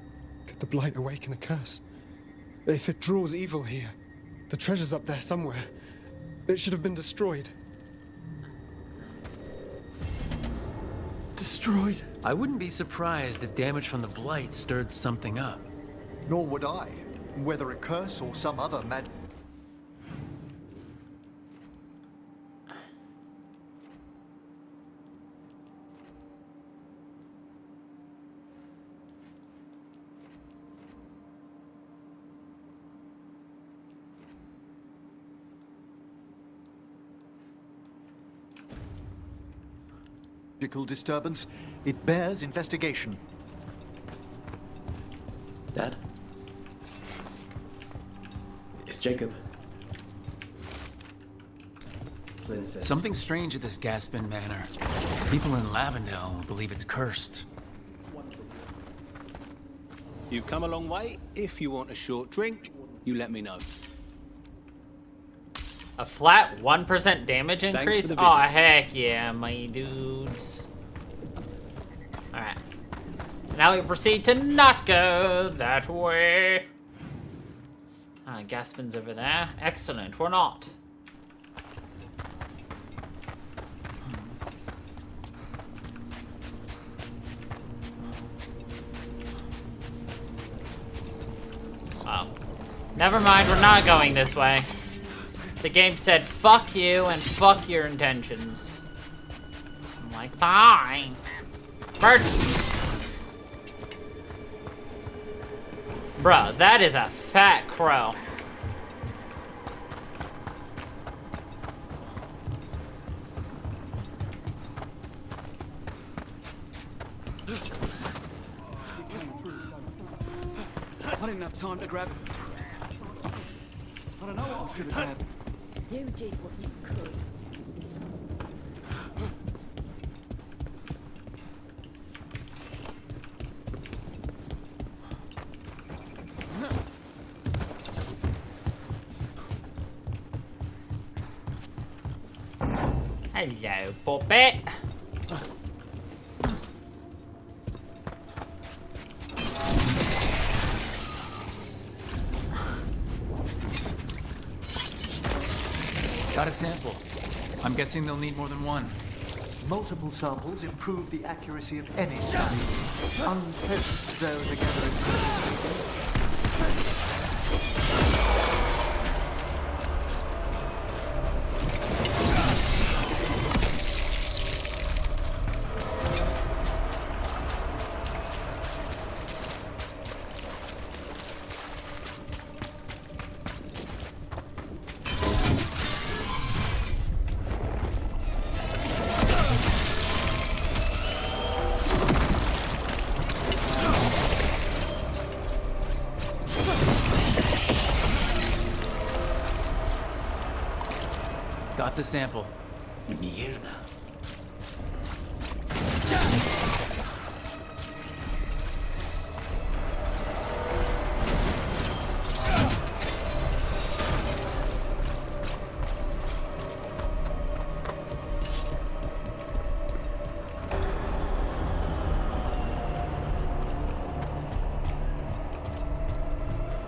Could the Blight awaken the curse? If it draws evil here, the treasure's up there somewhere. It should have been destroyed. Destroyed? I wouldn't be surprised if damage from the Blight stirred something up. Nor would I. Whether a curse or some other magic. disturbance. It bears investigation. Dad? It's Jacob. Lynn says. Something strange at this Gaspin Manor. People in Lavendale believe it's cursed. You've come a long way. If you want a short drink, you let me know. A flat 1% damage Thanks increase? for the Oh, visit. heck yeah, my dudes. Alright. Now we proceed to not go that way. Gaspin's over there. Excellent, we're not. Oh. Never mind, we're not going this way. The game said, fuck you and fuck your intentions. I'm like, fine. Bird. Bruh, that is a fat crow. I didn't have time to grab it. I don't know what I should have grabbed. You did what you could. Hello, puppet. Got a sample. I'm guessing they'll need more than one. Multiple samples improve the accuracy of any study. Unpleasant, though, the gathering Got the sample. Mierda.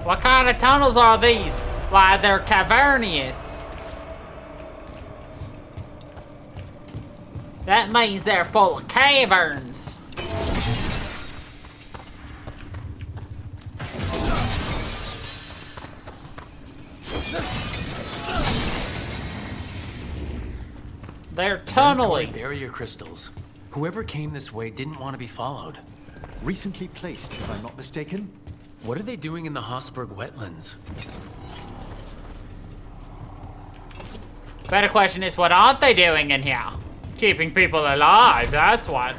What kind of tunnels are these? Why, they're cavernous. That means they're full of caverns. They're tunneling. Mandatory barrier crystals. Whoever came this way didn't want to be followed. Recently placed, if I'm not mistaken. What are they doing in the Hosberg wetlands? Better question is, what aren't they doing in here? Keeping people alive, that's what.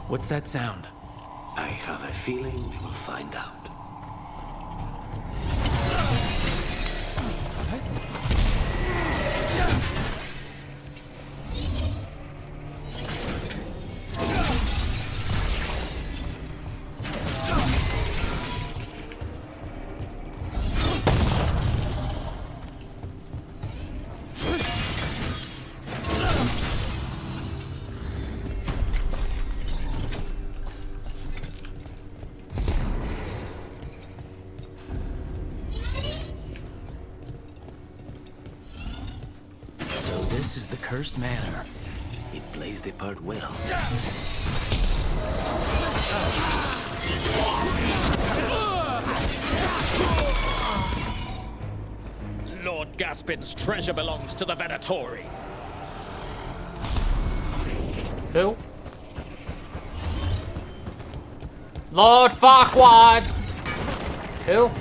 What's that sound? I have a feeling we will find out. cursed manor. It plays the part well. Lord Gaspin's treasure belongs to the Venatori. Who? Lord Farquaad! Who?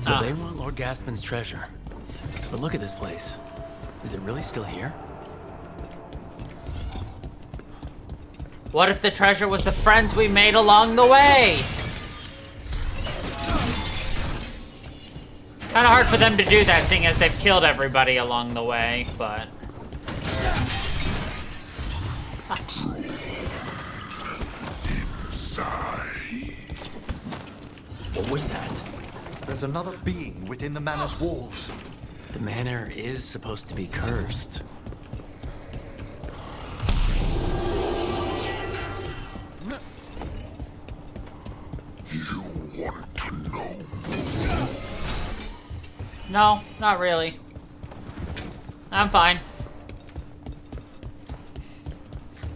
So they want Lord Gaspin's treasure. But look at this place. Is it really still here? What if the treasure was the friends we made along the way? Kind of hard for them to do that, seeing as they've killed everybody along the way, but... What was that? There's another being within the manor's walls. The manor is supposed to be cursed. You want to know? No, not really. I'm fine.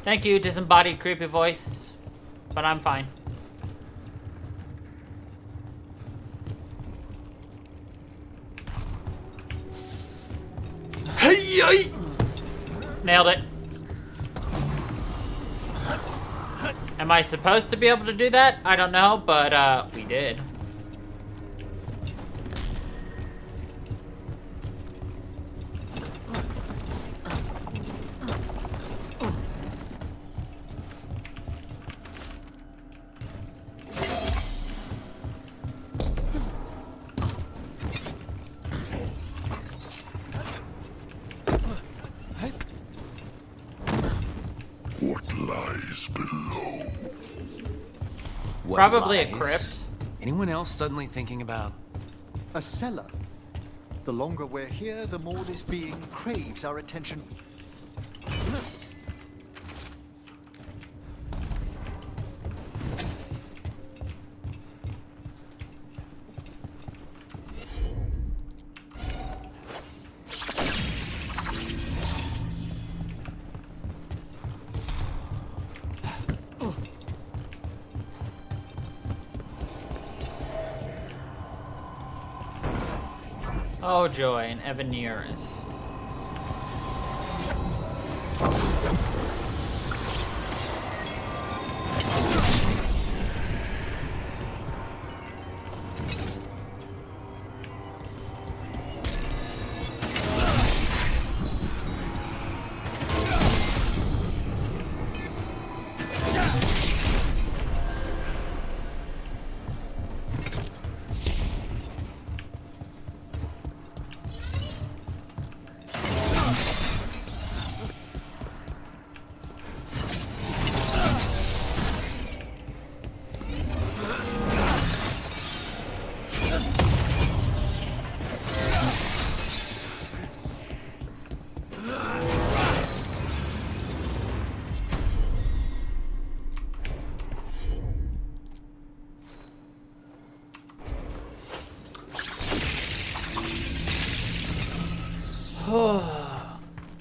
Thank you, disembodied creepy voice. But I'm fine. Hey! Nailed it. Am I supposed to be able to do that? I don't know, but we did. What lies below? What Probably a lies? crypt. Anyone else suddenly thinking about... A cellar. The longer we're here, the more this being craves our attention. Oh joy, an Evaneris.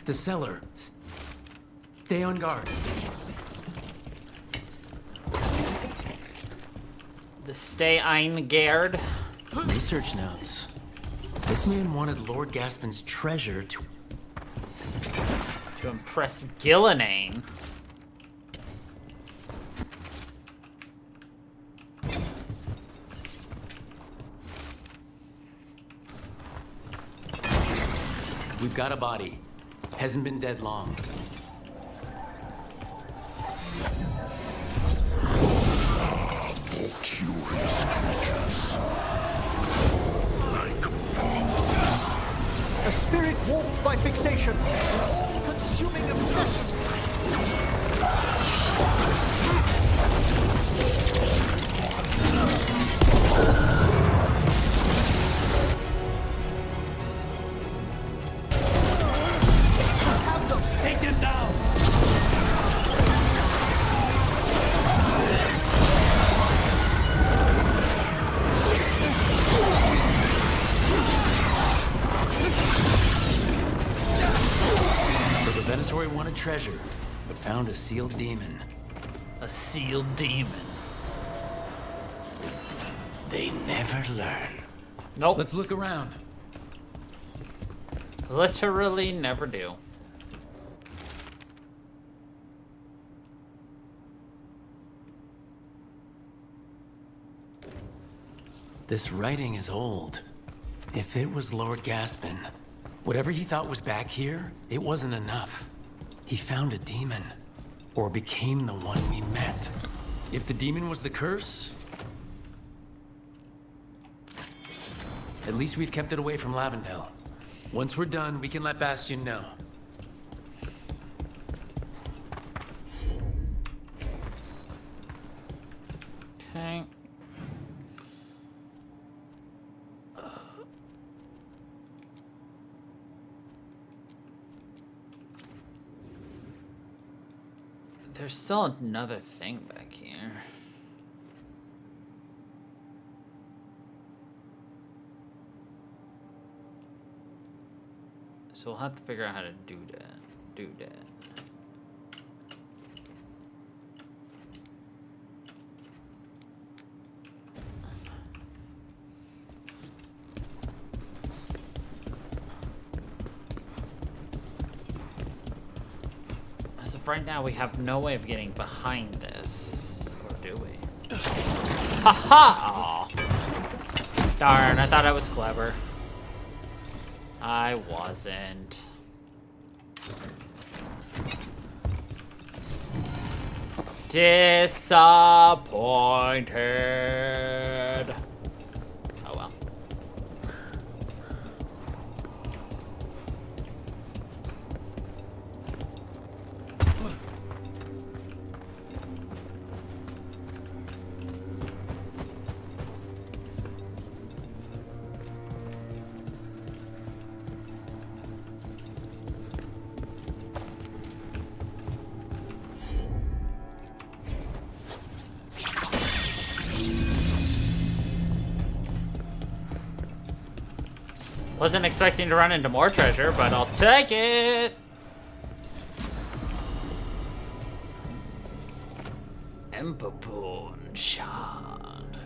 The cellar. Stay on guard. The stay ein guard. Research notes. This man wanted Lord Gaspin's treasure to impress Gillenane. We've got a body. Hasn't been dead long. treasure, but found a sealed demon. A sealed demon. They never learn. Nope. Let's look around. Literally never do. This writing is old. If it was Lord Gaspin, whatever he thought was back here, it wasn't enough. He found a demon, or became the one we met. If the demon was the curse, at least we've kept it away from Lavendel. Once we're done, we can let Bastion know. Okay. There's still another thing back here. So we'll have to figure out how to do that. As of right now, we have no way of getting behind this. Or do we? Haha! Darn, I thought I was clever. I wasn't. Disappointed. Oh well. Wasn't expecting to run into more treasure, but I'll take it. Empapun shard.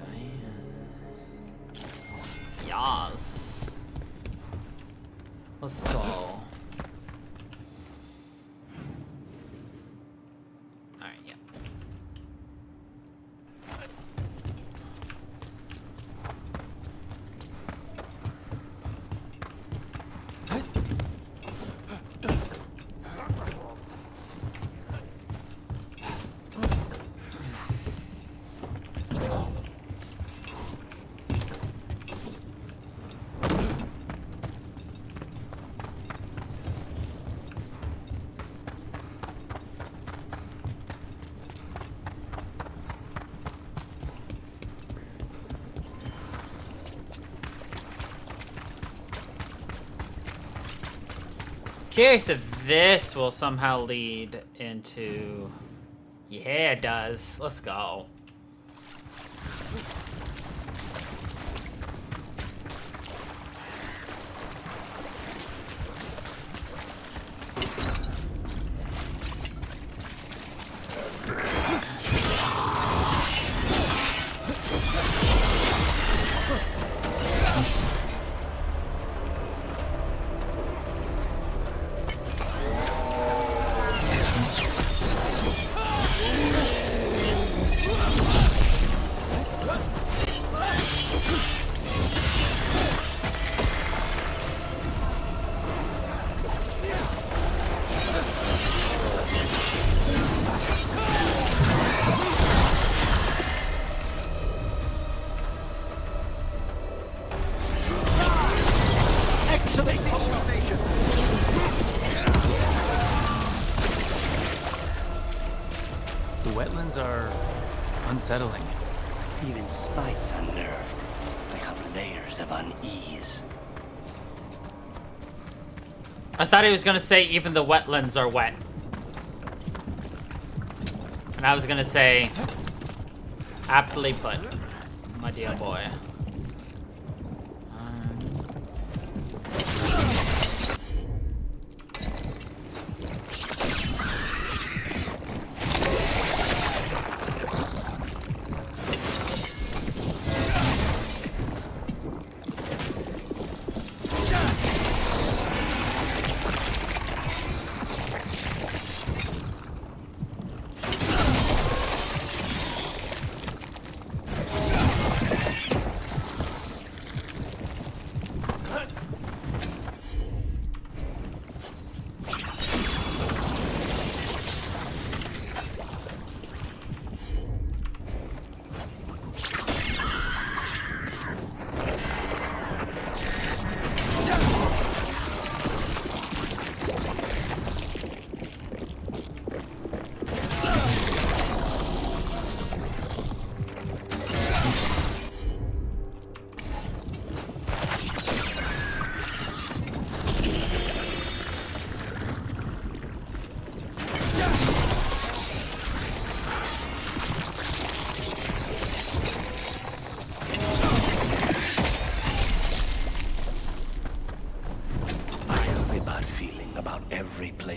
Yes. Let's go. Alright, yeah. Curious if this will somehow lead into... Yeah, it does. Let's go. The wetlands are unsettling. Even spite's unnerved. They have layers of unease. I thought he was gonna say even the wetlands are wet. And I was gonna say, aptly put, my dear boy.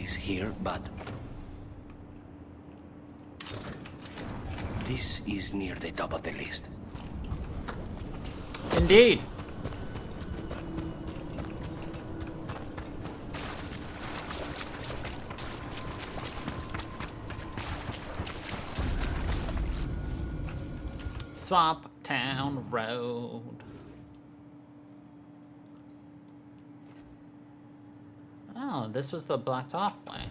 place here, but this is near the top of the list. Indeed. Swamp Town Road. Oh, this was the blocked off way.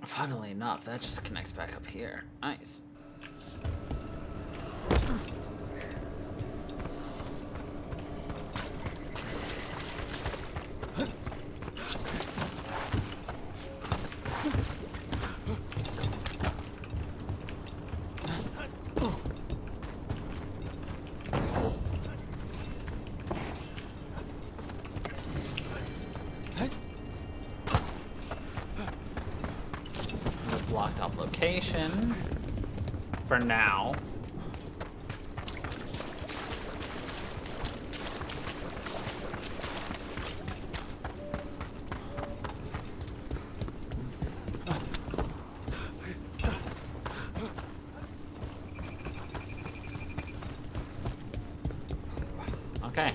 Funnily enough, that just connects back up here. Nice. Blocked off location for now. Okay.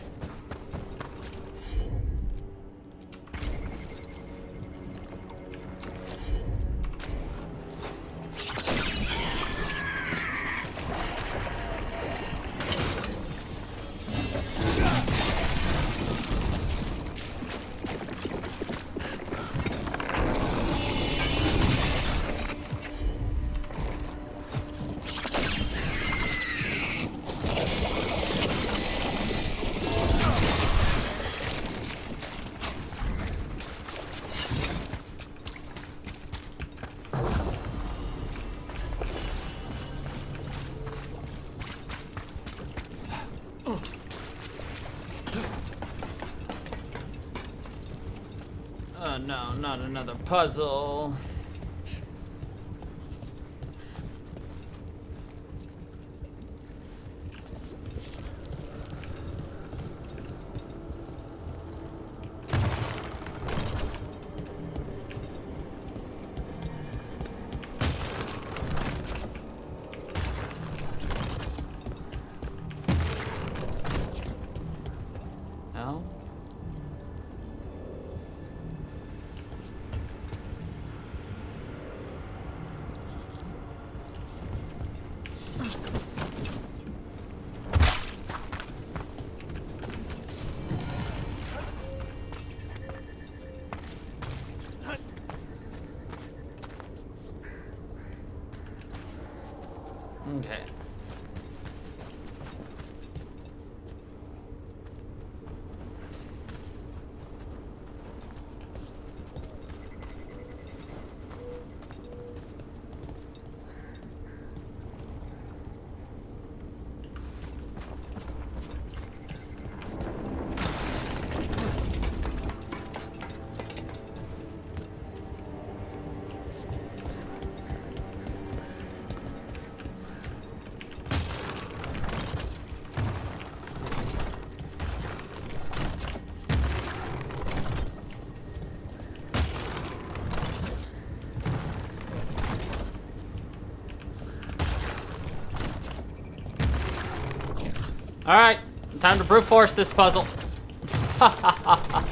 Oh no, not another puzzle. Okay. Alright, time to brute force this puzzle. Ha ha ha ha.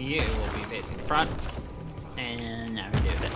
You will be facing front, and now we do that.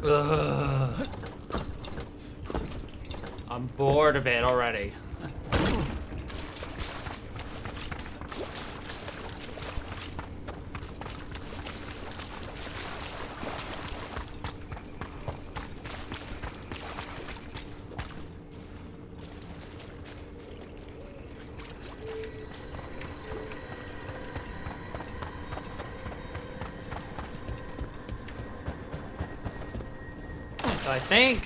Ugh. I'm bored of it already. So I think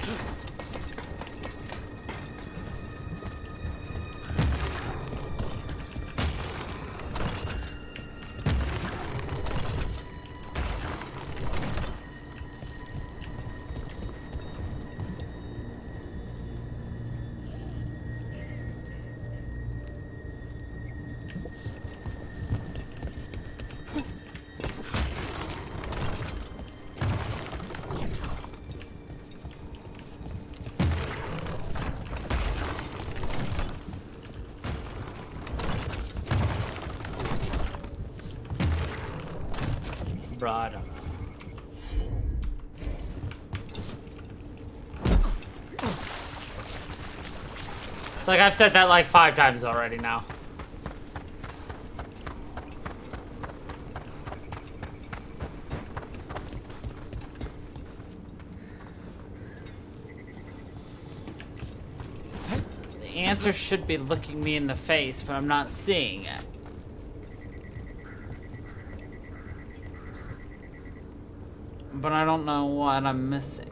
It's like I've said that like 5 times already now. The answer should be looking me in the face, but I'm not seeing it. But I don't know what I'm missing.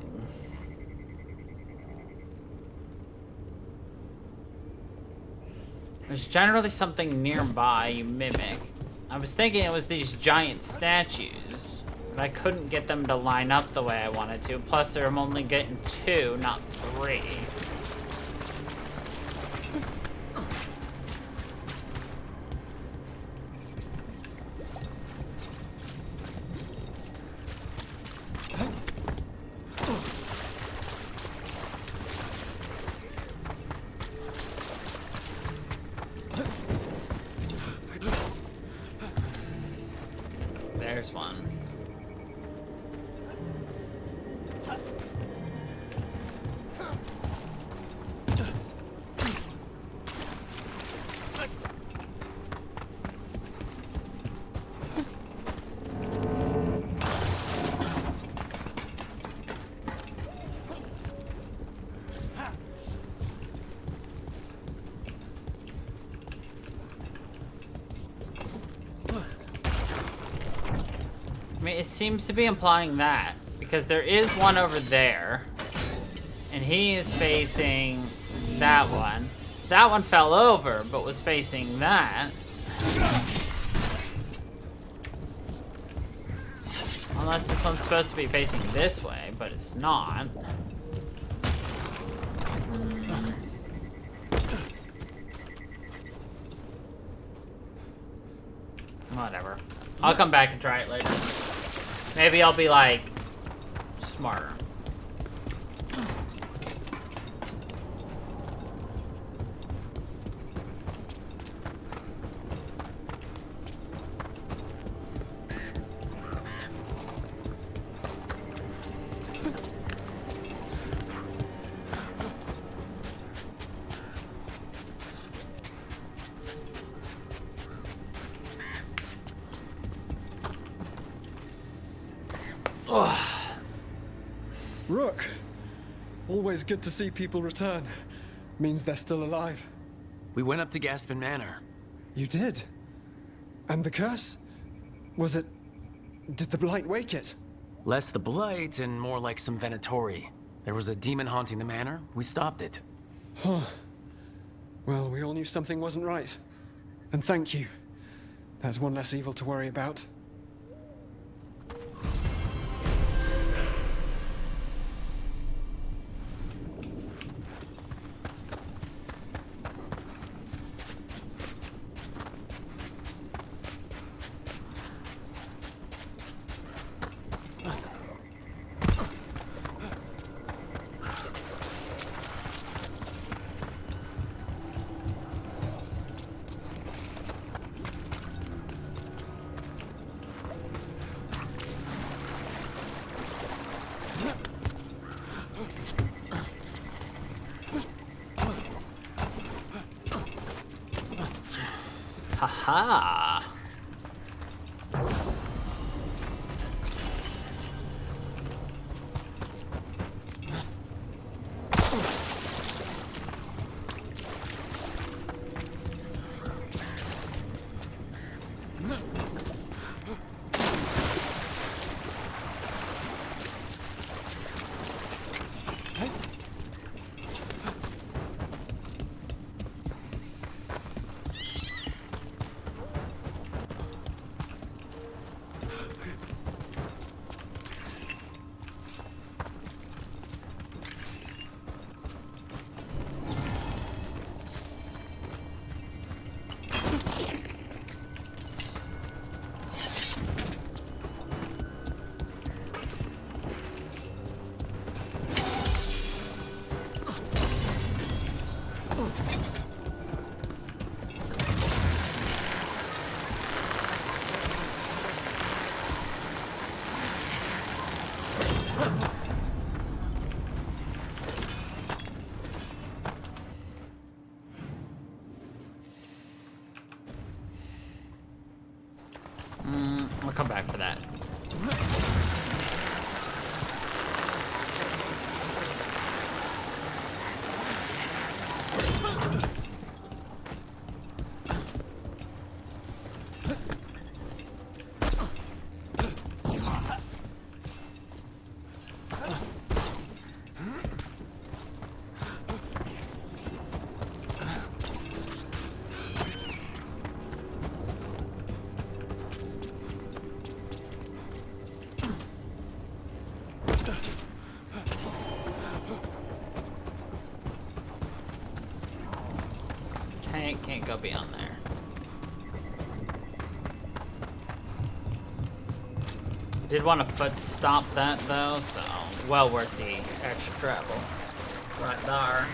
There's generally something nearby you mimic. I was thinking it was these giant statues, but I couldn't get them to line up the way I wanted to. Plus, I'm only getting 2, not 3. There's one. I mean, it seems to be implying that, because there is one over there, and he is facing that one. That one fell over, but was facing that. Unless this one's supposed to be facing this way, but it's not. Whatever. I'll come back and try it later. Maybe I'll be like smarter. Rook! Always good to see people return. Means they're still alive. We went up to Gaspin Manor. You did? And the curse? Was it... Did the blight wake it? Less the blight and more like some Venatori. There was a demon haunting the manor. We stopped it. Huh. Well, we all knew something wasn't right. And thank you. That's one less evil to worry about. Haha. for that. Can't go beyond there. Did want to foot stomp that though, so well worth the extra travel. Right there.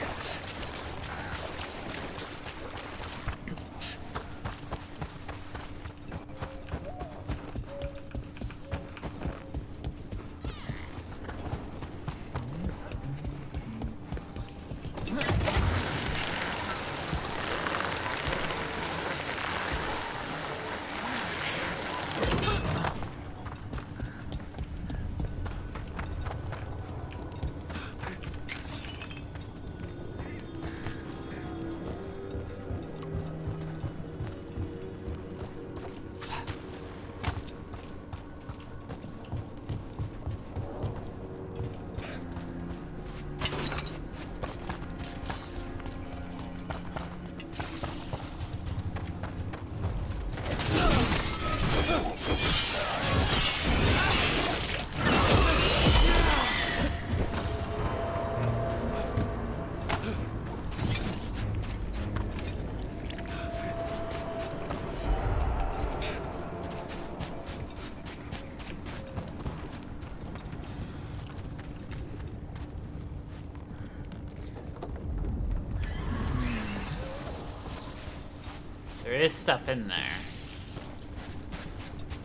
There is stuff in there.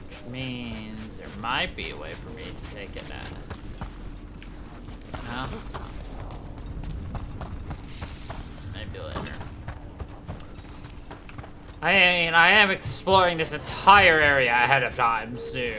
Which means there might be a way for me to take it out. No? Maybe later. I mean, I am exploring this entire area ahead of time, so...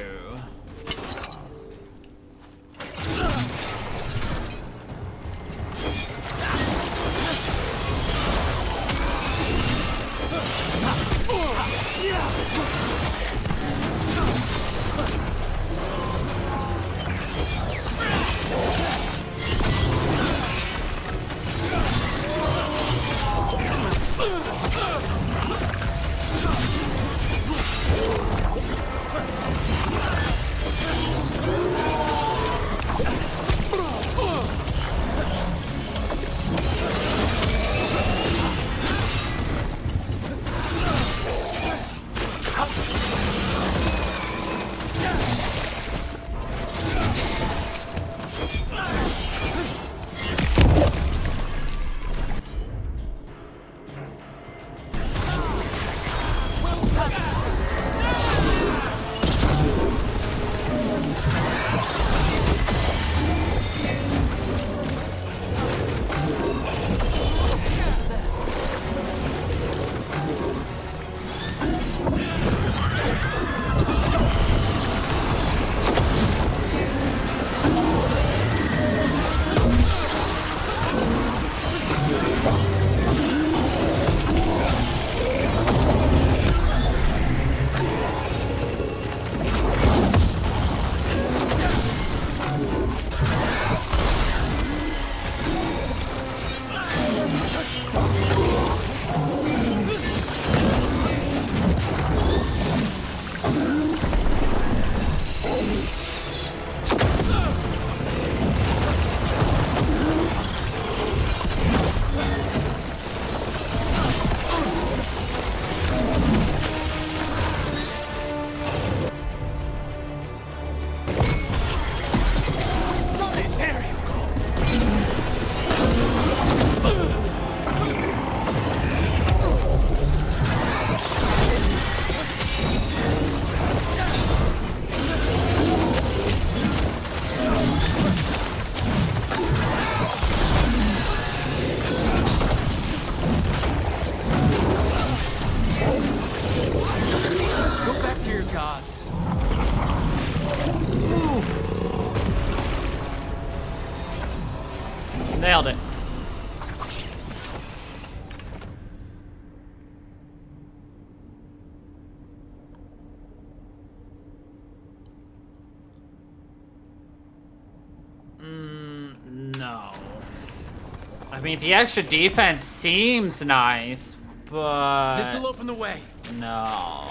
mean, the extra defense seems nice, but... This'll open the way. No.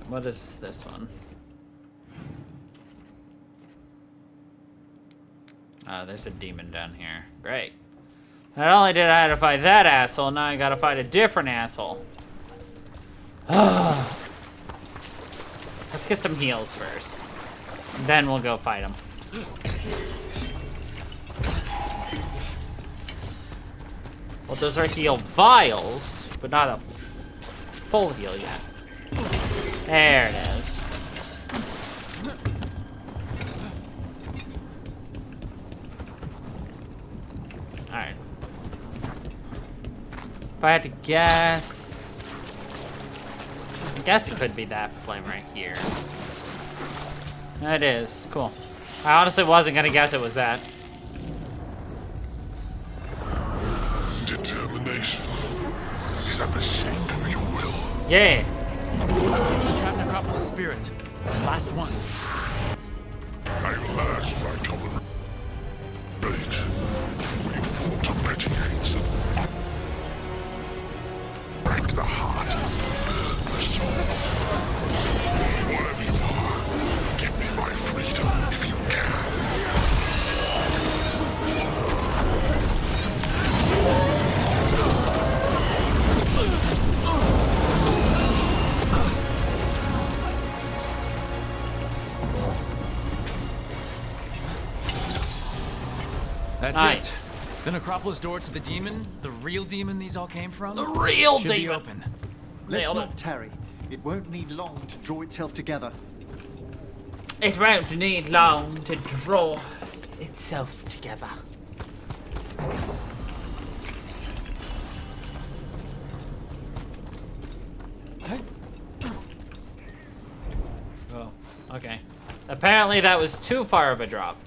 What is this one? Oh, there's a demon down here. Great. Not only did I have to fight that asshole, now I gotta fight a different asshole. Let's get some heals first. Then we'll go fight him. Well, those are heal vials, but not a full heal yet. There it is. Alright. If I had to guess... I guess it could be that flame right here. It is. Cool. I honestly wasn't gonna guess it was that. Determination is at the shape of your will. Yeah. Trap Necropolis spirit. Last one. I lash my common rage. You fall to petty hates and break the heart, burn the soul. Whatever you are, give me my freedom if you can. That's nice. it. The Necropolis door to the demon, the real demon these all came from? The real should demon. Be open. Let's not tarry. It won't need long to draw itself together. It won't need long to draw itself together. Oh, okay. Apparently that was too far of a drop.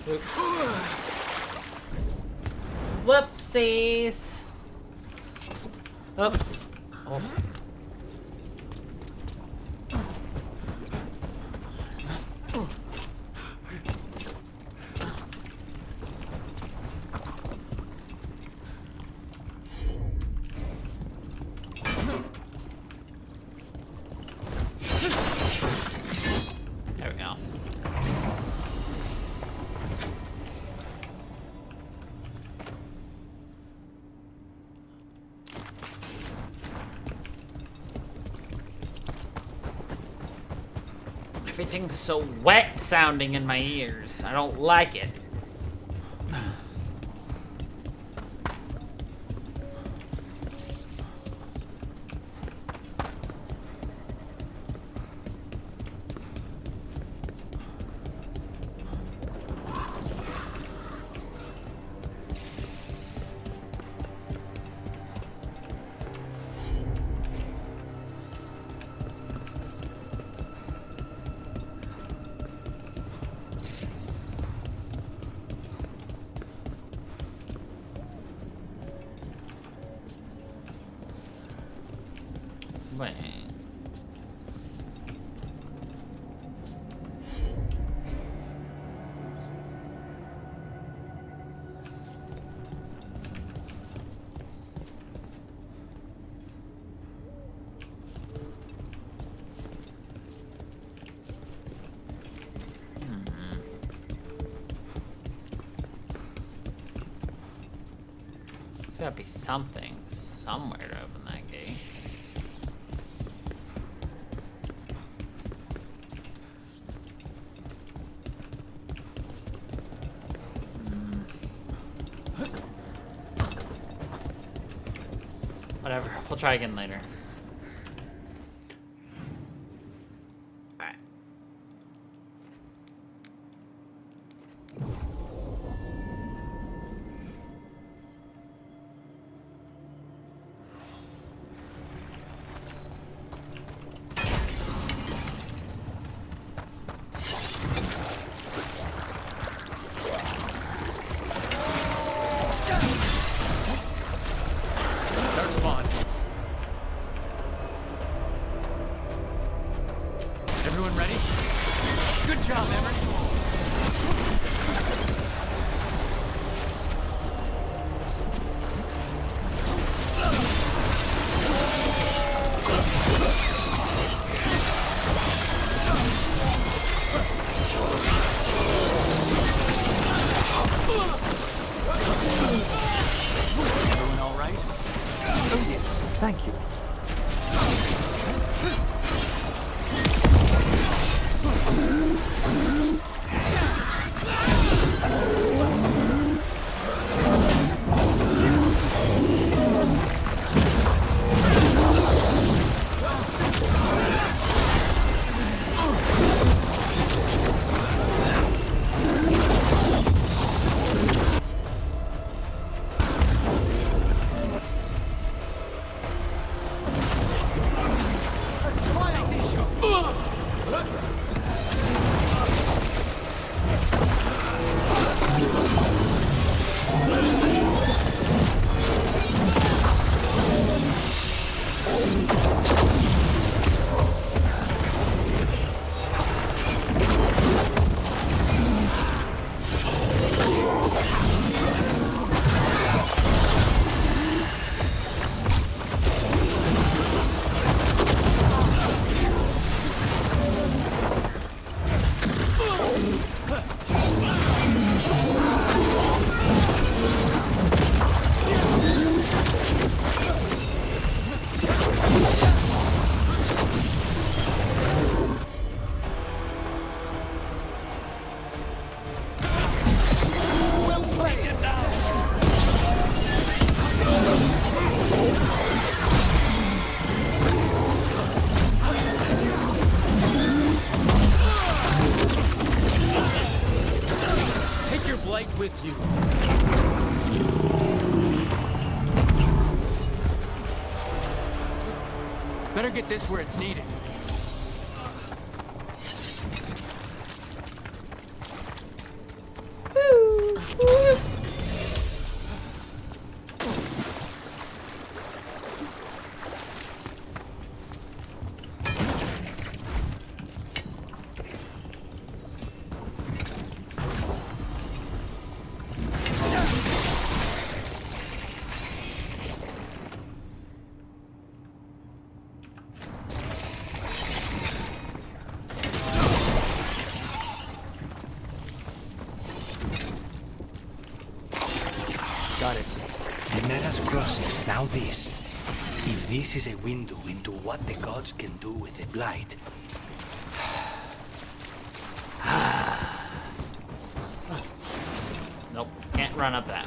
Oops. Whoopsies. Oops. Oh. There we go. Everything's so wet sounding in my ears. I don't like it. Wait. There's gotta be something somewhere to open that gate. Whatever, we'll try again later. Alright. Dark spawn. Everyone ready? Good job, Emmer. Everyone all right? Oh, yes. Thank you. Take your blight with you. Better get this where it's needed. Got it. The Mera's crossing. Now this. If this is a window into what the gods can do with the blight. Nope, can't run up that.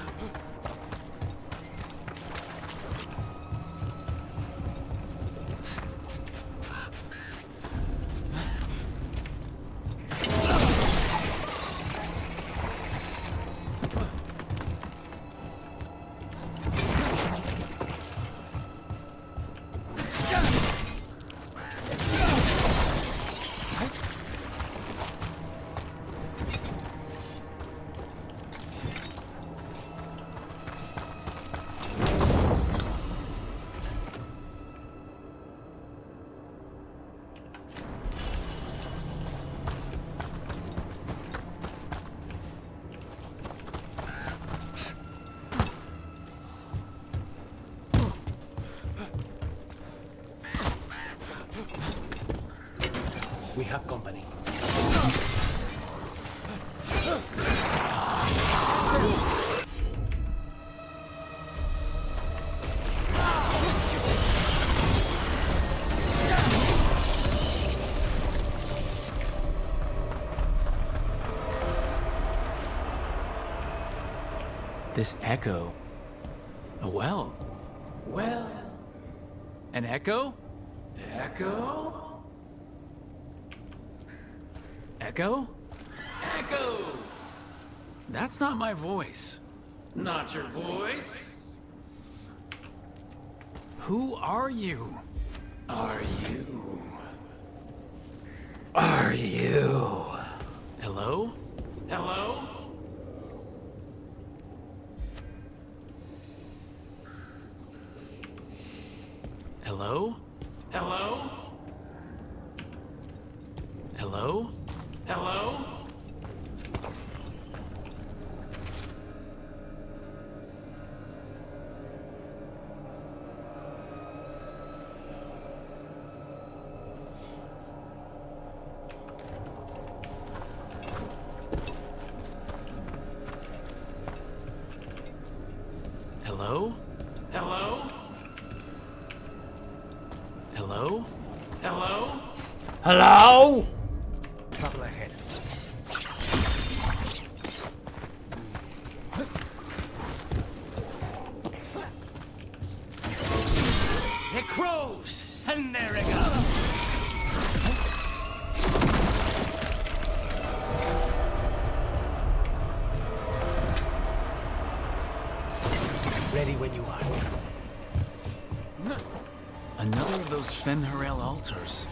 We have company. This echo. A well. Well. An echo? Echo? Echo? Echo! That's not my voice. Not your voice? Who are you? Are you? Are you? Hello? Hello? Hello? Hello? Hello? Hello? Hello? Hello? Hello? Hello? Hello? Trouble ahead. The crows! Send their rigor! Ready when you are. Another of those Fen'Harel altars.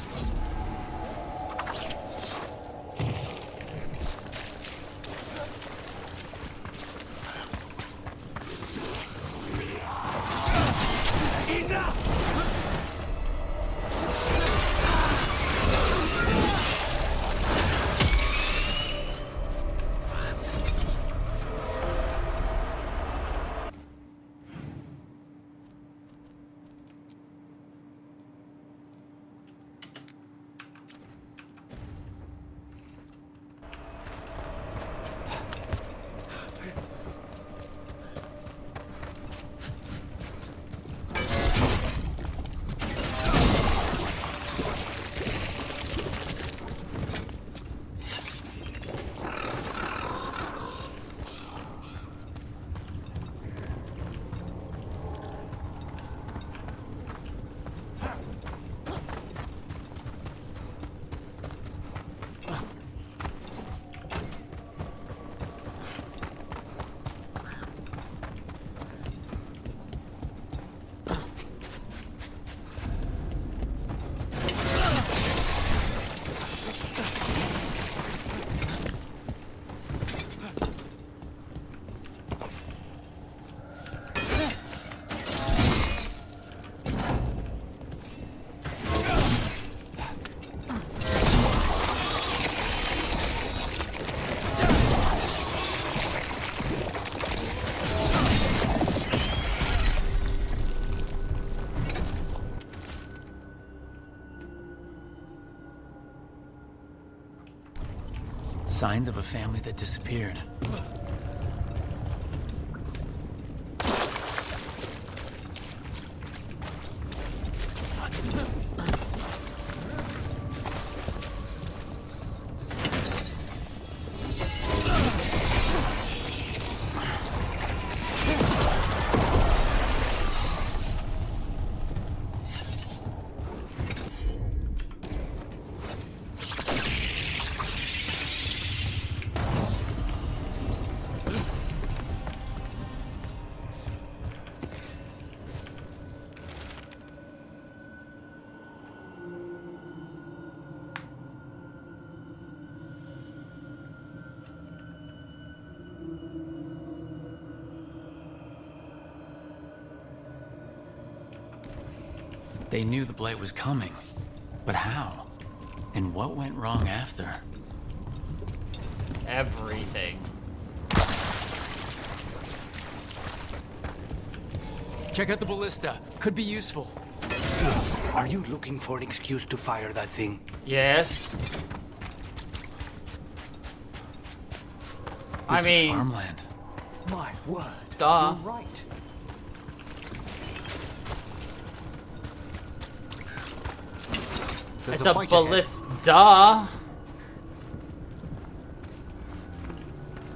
Signs of a family that disappeared. They knew the Blight was coming, but how? And what went wrong after? Everything. Check out the ballista. Could be useful. Are you looking for an excuse to fire that thing? Yes. This was farmland. My word. Duh. You're right. It's a ballista.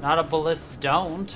Not a ballista don't.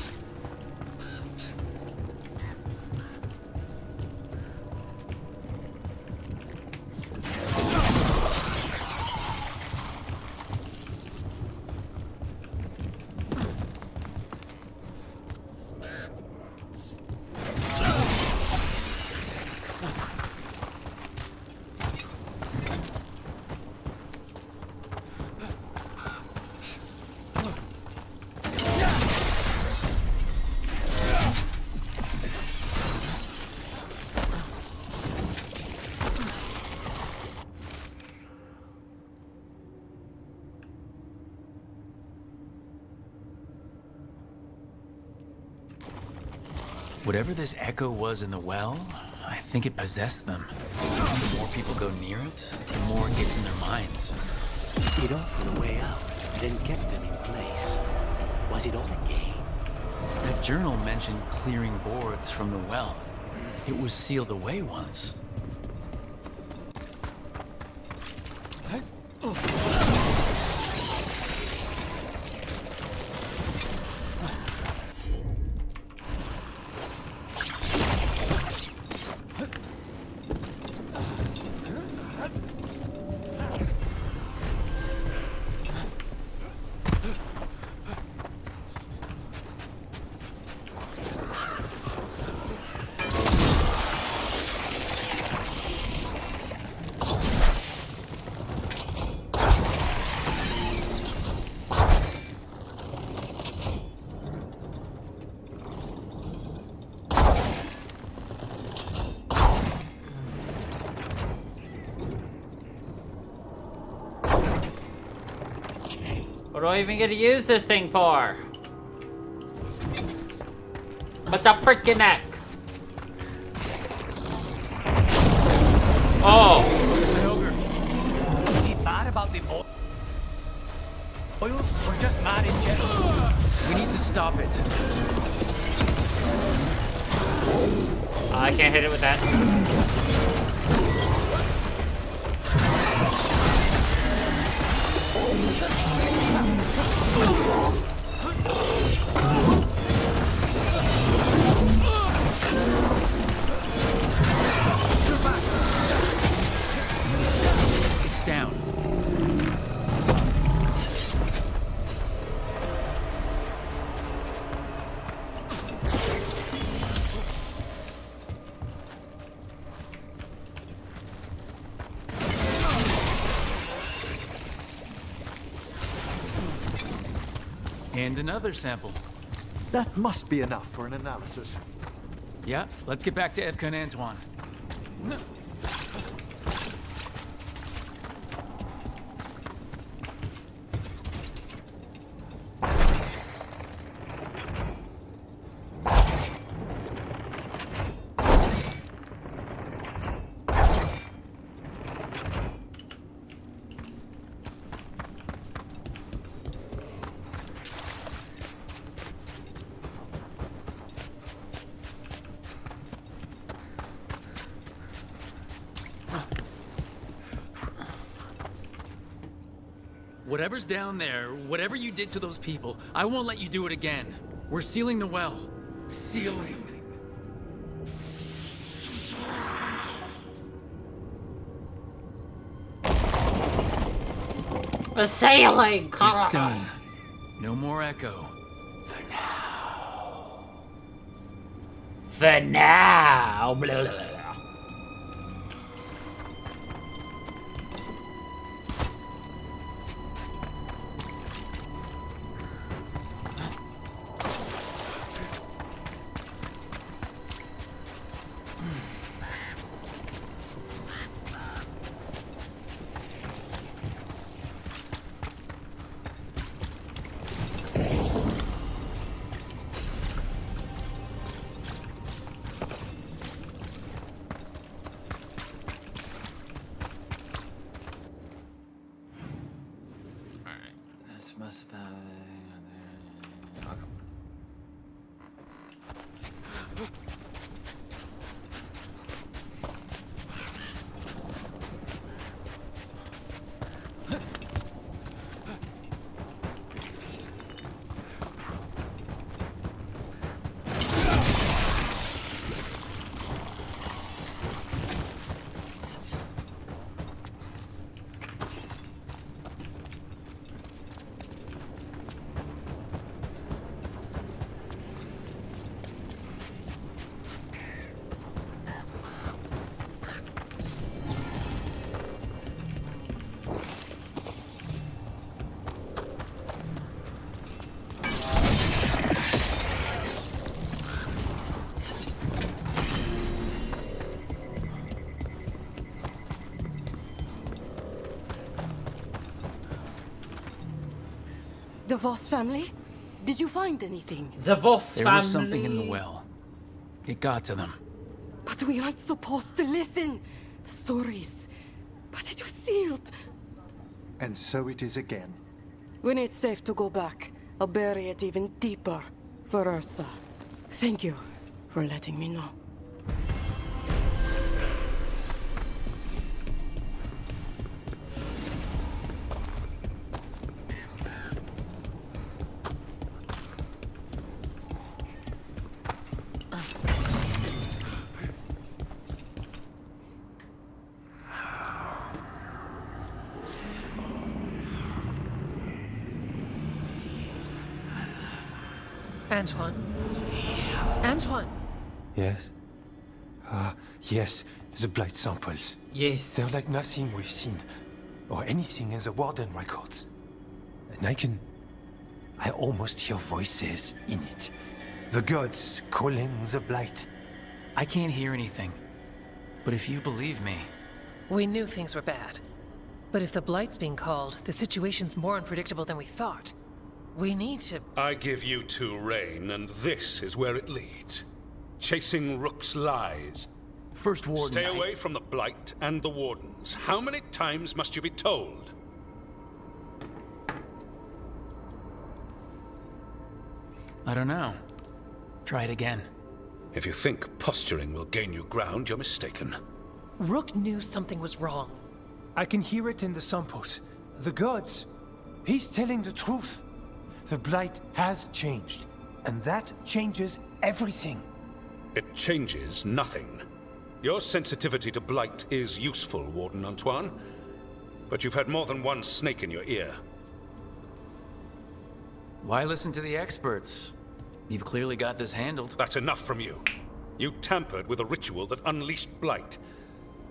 Whatever this echo was in the well, I think it possessed them. The more people go near it, the more it gets in their minds. It offered a way out, then kept them in place. Was it all a game? That journal mentioned clearing boards from the well. It was sealed away once. What do I even get to use this thing for? What the freaking heck? Oh! Is he mad about the oils or just mad in general? We need to stop it. I can't hit it with that. It's down. And another sample. That must be enough for an analysis. Yeah, let's get back to Evka and Antoine. Whatever's down there, whatever you did to those people, I won't let you do it again. We're sealing the well. Sealing. The sailing! It's done. No more echo. For now. Blah, blah, blah. It's most of The Voss family? Did you find anything? the Voss family. There was something in the well. It got to them. But we aren't supposed to listen. The stories. But it was sealed. And so it is again. When it's safe to go back, I'll bury it even deeper for Ursa. Thank you for letting me know. Antoine? Antoine! Yes? Yes, the blight samples. Yes. They're like nothing we've seen, or anything in the Warden records. And I almost hear voices in it. The gods calling the blight. I can't hear anything. But if you believe me... We knew things were bad. But if the blight's being called, the situation's more unpredictable than we thought. We need to... I give you two reign, and this is where it leads. Chasing Rook's lies. First Warden... Stay away from the Blight and the Wardens. How many times must you be told? I don't know. Try it again. If you think posturing will gain you ground, you're mistaken. Rook knew something was wrong. I can hear it in the samples. The gods. He's telling the truth. The blight has changed, and that changes everything. It changes nothing. Your sensitivity to blight is useful, Warden Antoine. But you've had more than one snake in your ear. Why listen to the experts? You've clearly got this handled. That's enough from you. You tampered with a ritual that unleashed blight.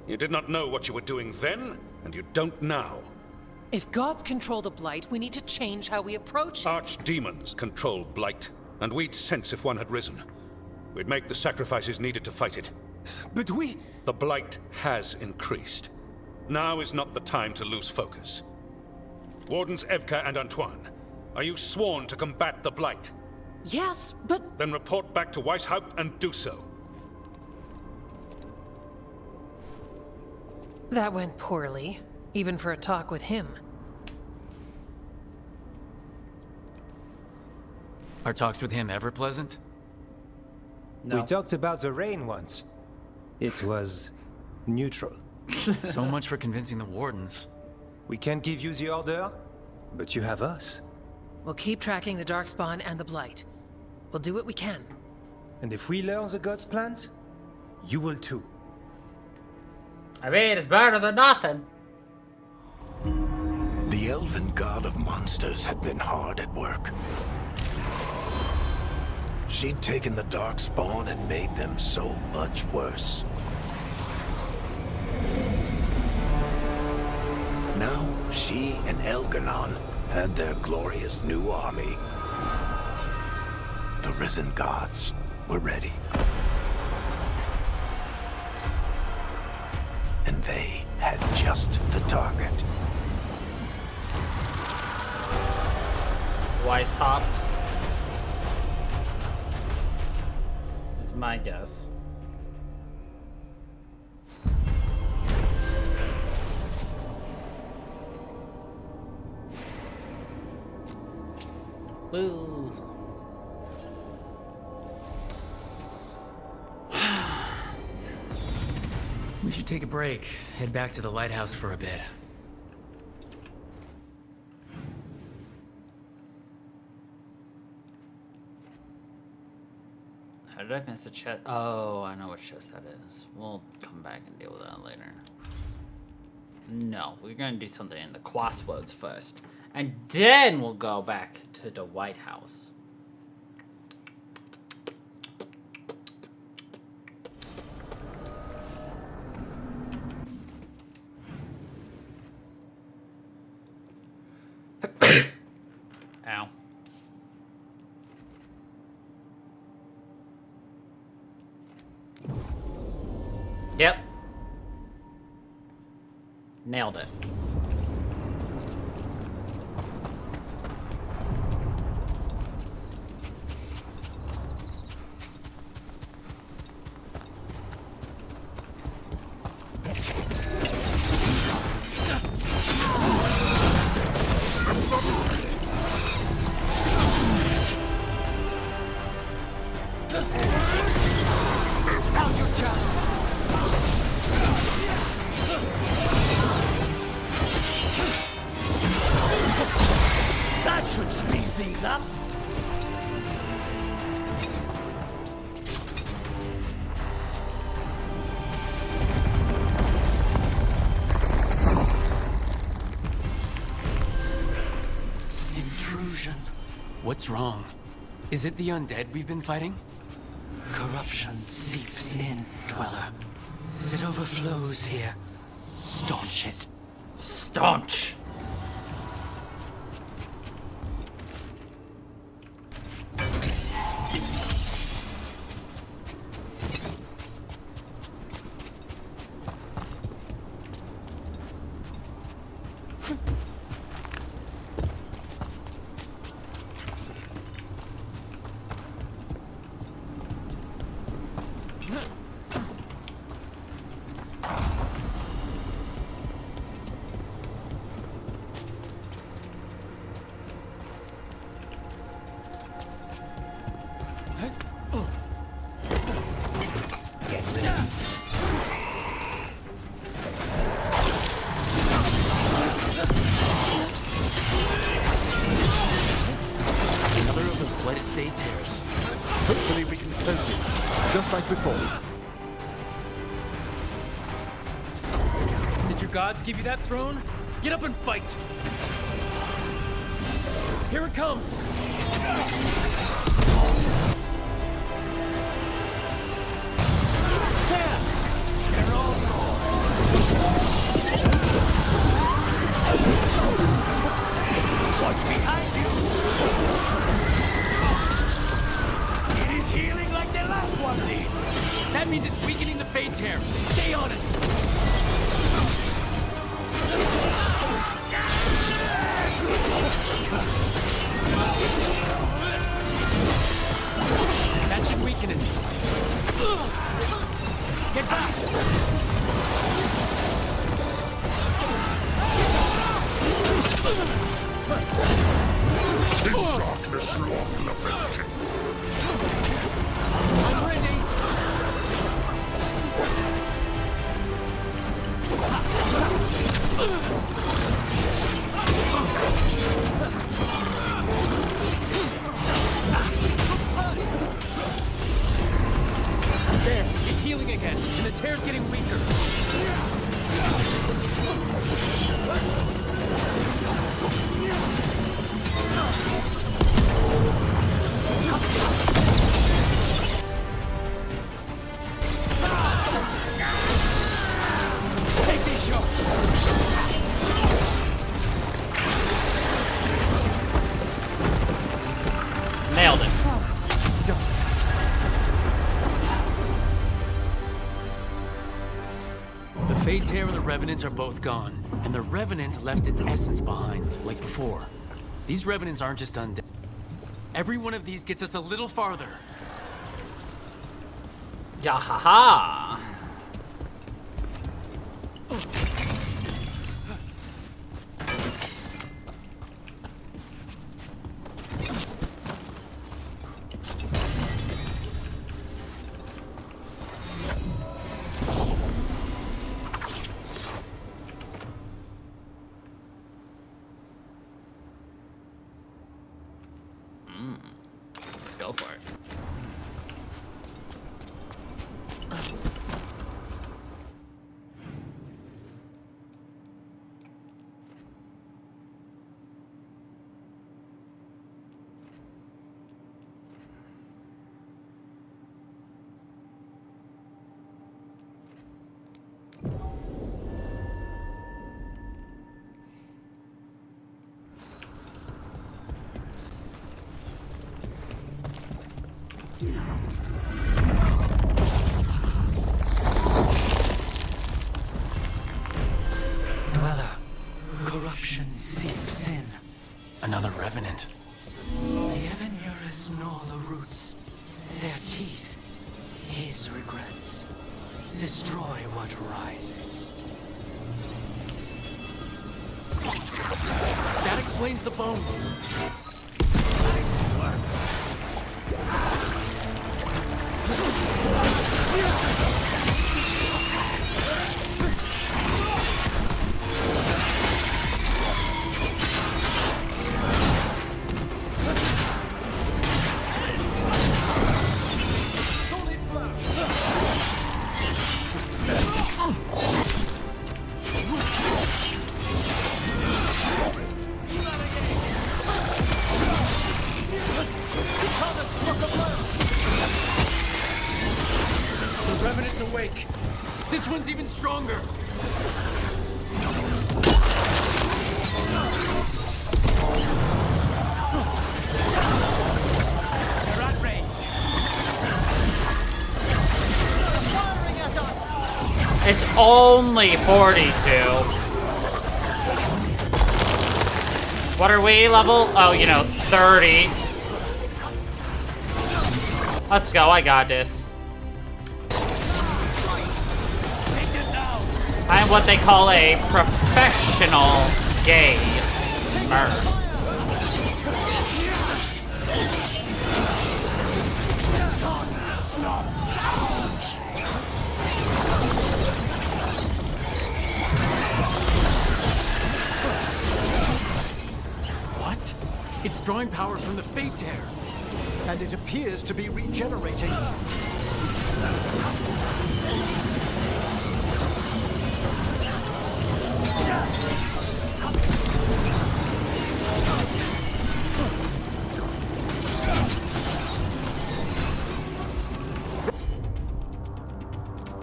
You did not know what you were doing then, and you don't now. If gods control the blight, we need to change how we approach it. Archdemons control blight, and we'd sense if one had risen. We'd make the sacrifices needed to fight it. But The blight has increased. Now is not the time to lose focus. Wardens Evka and Antoine, are you sworn to combat the blight? Yes, but... Then report back to Weishaupt and do so. That went poorly, even for a talk with him. Are talks with him ever pleasant? No. We talked about the rain once. It was neutral. So much for convincing the Wardens. We can't give you the order, but you have us. We'll keep tracking the Darkspawn and the Blight. We'll do what we can. And if we learn the gods' plans, you will too. I mean, it's better than nothing. The elven god of monsters had been hard at work. She'd taken the Darkspawn and made them so much worse. Now, she and Elgarnon had their glorious new army. The risen gods were ready. And they had just the target. Weishaupt is my guess. Woo. We should take a break, head back to the lighthouse for a bit. How did I miss a chest? Oh, I know what chest that is. We'll come back and deal with that later. No, we're gonna do something in the crossroads first. And then we'll go back to the White House. Ow. Yep. Nailed it. That should speed things up. Intrusion. What's wrong? Is it the undead we've been fighting? Corruption seeps in, Dweller. It overflows here. Staunch it. Staunch. Another of those blooded fade tears. Hopefully we can close it, just like before. Did your gods give you that throne? Get up and fight! Here it comes! Watch behind you! It is healing like the last one did! That means it's weakening the Fade Tear. Stay on it! That should weaken it. Get back! In darkness long lamented. I'm ready! There, it's healing again, and the tear's getting weaker. Take these shots! Nailed it. The Fade Tear and the Revenants are both gone, and the Revenant left its essence behind, like before. These Revenants aren't just undead. Every one of these gets us a little farther. Yahaha! go for it. Dweller, corruption seeps in. Another revenant. They ever nearest gnaw the roots. Their teeth, his regrets. Destroy what rises. That explains the bones. The Revenant's awake. This one's even stronger. They're at range. It's only 42. What are we level? Oh, you know, 30. Let's go, I got this. I'm what they call a professional gamer. What? It's drawing power from the Fate Tear. And it appears to be regenerating.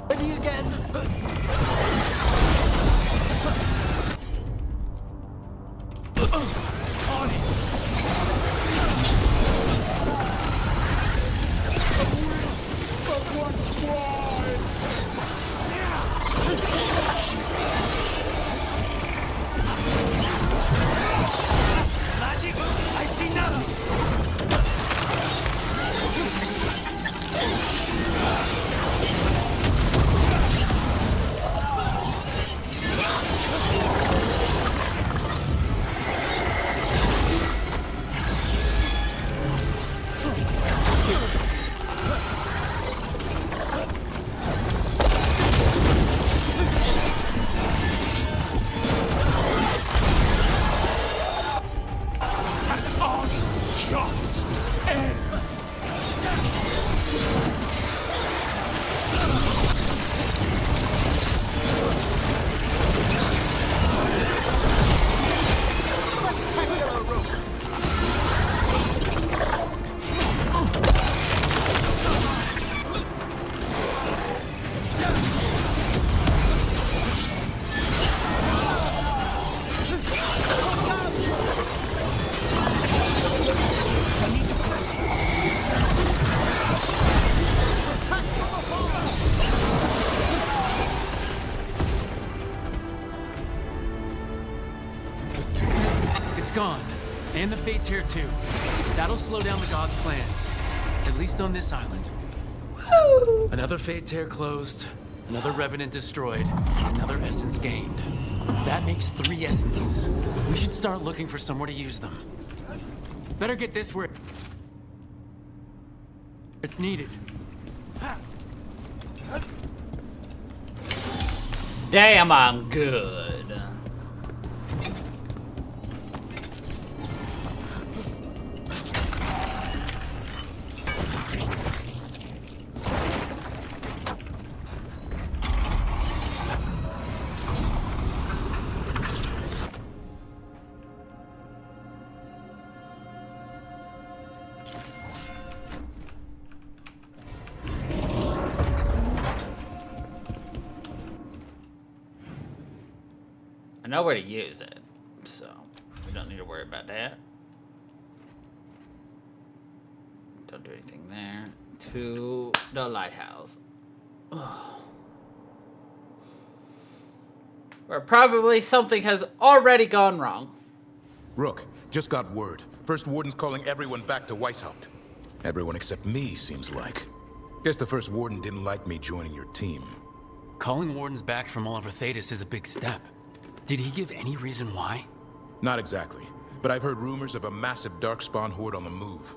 Ready again? On it. Magic, I see none. Gone. And the Fate Tear too. That'll slow down the gods' plans. At least on this island. Another Fate Tear closed, another Revenant destroyed, another essence gained. That makes 3 essences. We should start looking for somewhere to use them. Better get this where it's needed. Damn, I'm good. I know where to use it, so we don't need to worry about that. Don't do anything there. To the lighthouse. Ugh. Where probably something has already gone wrong. Rook, just got word. First Warden's calling everyone back to Weishaupt. Everyone except me, seems like. Guess the First Warden didn't like me joining your team. Calling Wardens back from Oliver Thetis is a big step. Did he give any reason why? Not exactly, but I've heard rumors of a massive Darkspawn horde on the move.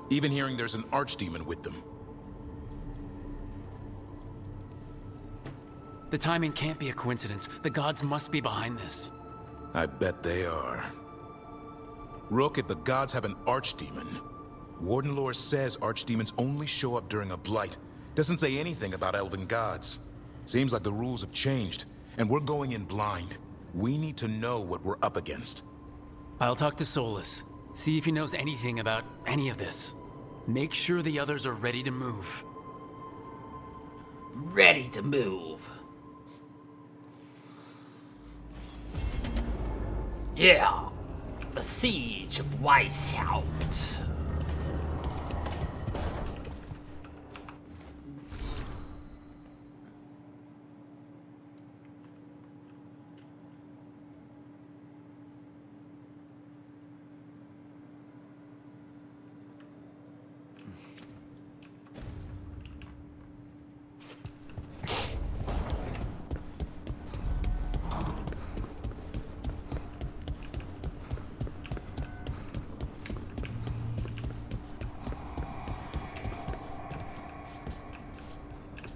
Even hearing there's an archdemon with them. The timing can't be a coincidence. The gods must be behind this. I bet they are. Rook, if the gods have an archdemon, Warden lore says archdemons only show up during a blight. Doesn't say anything about elven gods. Seems like the rules have changed, and we're going in blind. We need to know what we're up against. I'll talk to Solus. See if he knows anything about any of this. Make sure the others are ready to move. Ready to move. Yeah. The Siege of Weishaupt.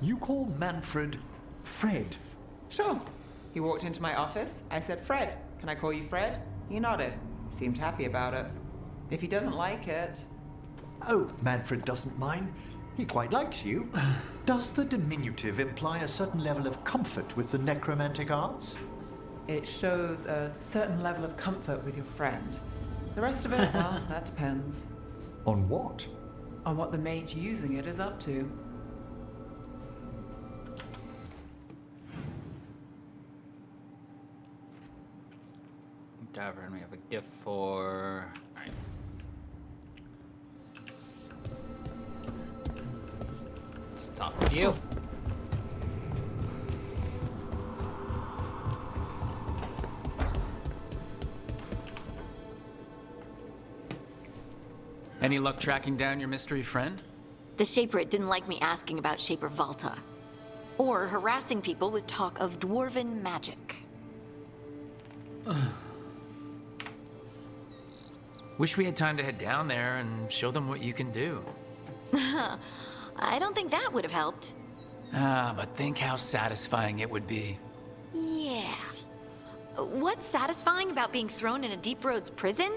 You call Manfred Fred? Sure. He walked into my office. I said, Fred, can I call you Fred? He nodded. Seemed happy about it. If he doesn't like it... Oh, Manfred doesn't mind. He quite likes you. Does the diminutive imply a certain level of comfort with the necromantic arts? It shows a certain level of comfort with your friend. The rest of it, well, that depends. On what? On what the mage using it is up to. Tavern, we have a gift for... Alright. Let's talk to you. Any luck tracking down your mystery friend? The Shaperate didn't like me asking about Shaper Valta. Or harassing people with talk of dwarven magic. Wish we had time to head down there and show them what you can do. I don't think that would have helped. Ah, but think how satisfying it would be. Yeah. What's satisfying about being thrown in a Deep Roads prison?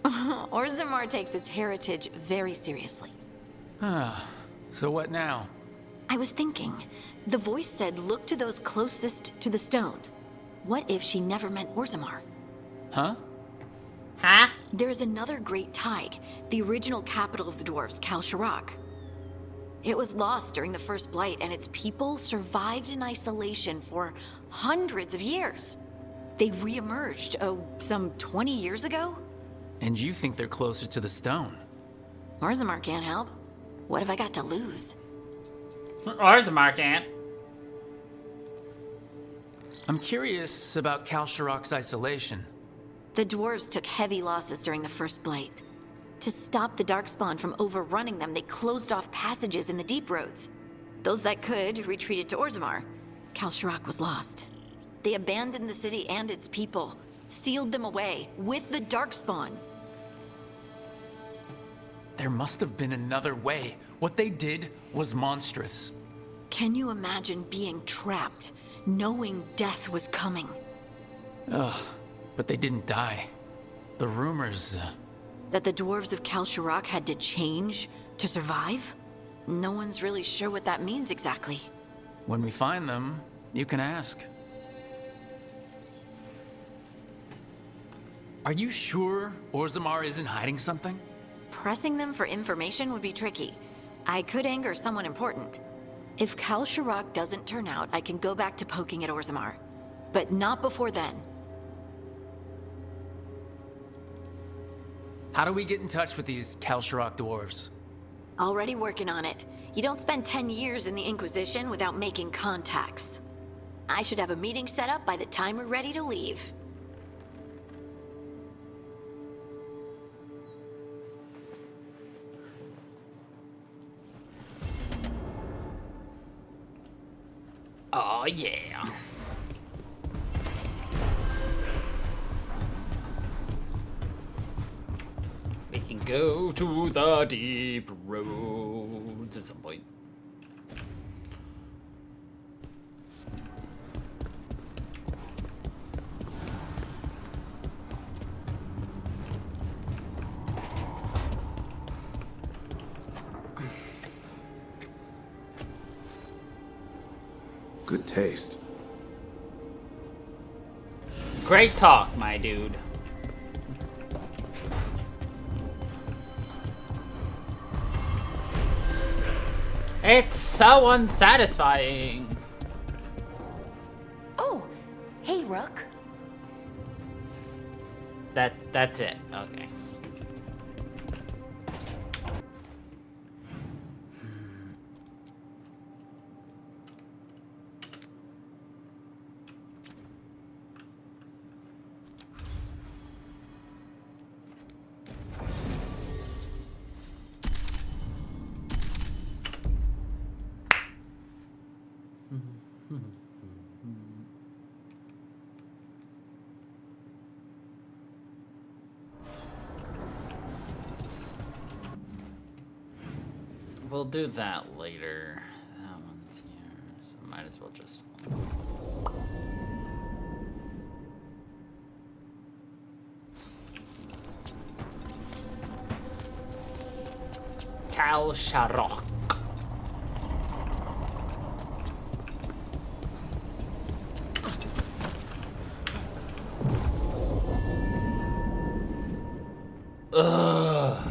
Orzammar takes its heritage very seriously. Ah, so what now? I was thinking, the voice said look to those closest to the stone. What if she never meant Orzammar? Huh? Huh? There is another great Tig, the original capital of the dwarves, Kalsharak. It was lost during the First Blight, and its people survived in isolation for hundreds of years. They re-emerged, some 20 years ago? And you think they're closer to the stone? Orzammar can't help. What have I got to lose? Orzammar can't. I'm curious about Kalsharak's isolation. The dwarves took heavy losses during the First Blight. To stop the Darkspawn from overrunning them, they closed off passages in the Deep Roads. Those that could retreated to Orzammar. Kalsharak was lost. They abandoned the city and its people, sealed them away with the Darkspawn. There must have been another way. What they did was monstrous. Can you imagine being trapped, knowing death was coming? Ugh, but they didn't die. The rumors... That the dwarves of Kalsharak had to change to survive? No one's really sure what that means exactly. When we find them, you can ask. Are you sure Orzammar isn't hiding something? Pressing them for information would be tricky. I could anger someone important. If Kalsharak doesn't turn out, I can go back to poking at Orzammar. But not before then. How do we get in touch with these Kalsharok dwarves? Already working on it. You don't spend 10 years in the Inquisition without making contacts. I should have a meeting set up by the time we're ready to leave. Oh, yeah. We can go to the deep roads at some point. Good taste. Great talk, my dude. It's so unsatisfying. Oh, hey, Rook. That's it. Okay. We'll do that later. That one's here, so might as well just... Kalsharok. Ugh.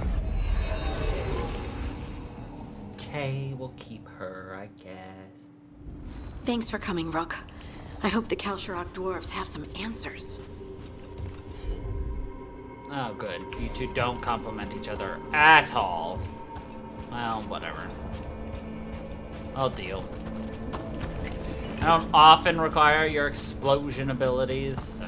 Okay, we'll keep her, I guess. Thanks for coming, Rook. I hope the Kalsharok dwarves have some answers. Oh, good. You two don't compliment each other at all. Well, whatever. I'll deal. I don't often require your explosion abilities, so...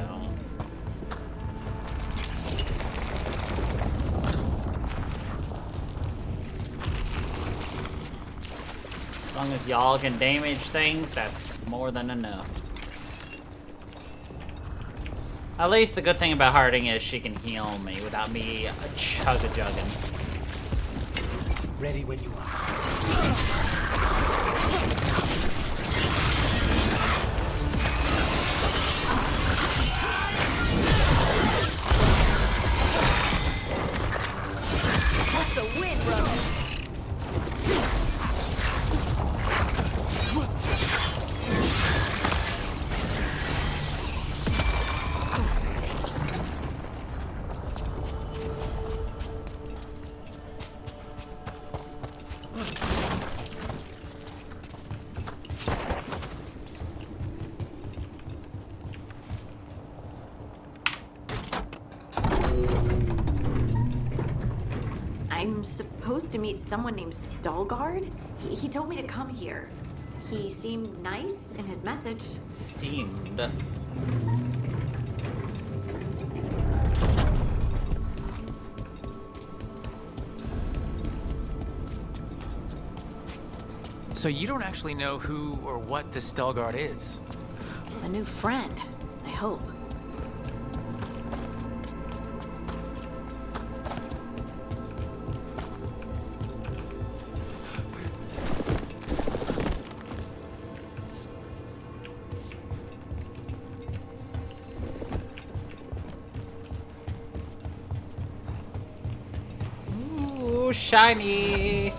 As long as y'all can damage things, that's more than enough. At least the good thing about Harding is she can heal me without me chug-a-jugging. Ready when you are. That's a win, bro. I'm supposed to meet someone named Veilguard. He told me to come here. He seemed nice in his message. Seemed. So you don't actually know who or what this Veilguard is? A new friend, I hope. Ooh, shiny.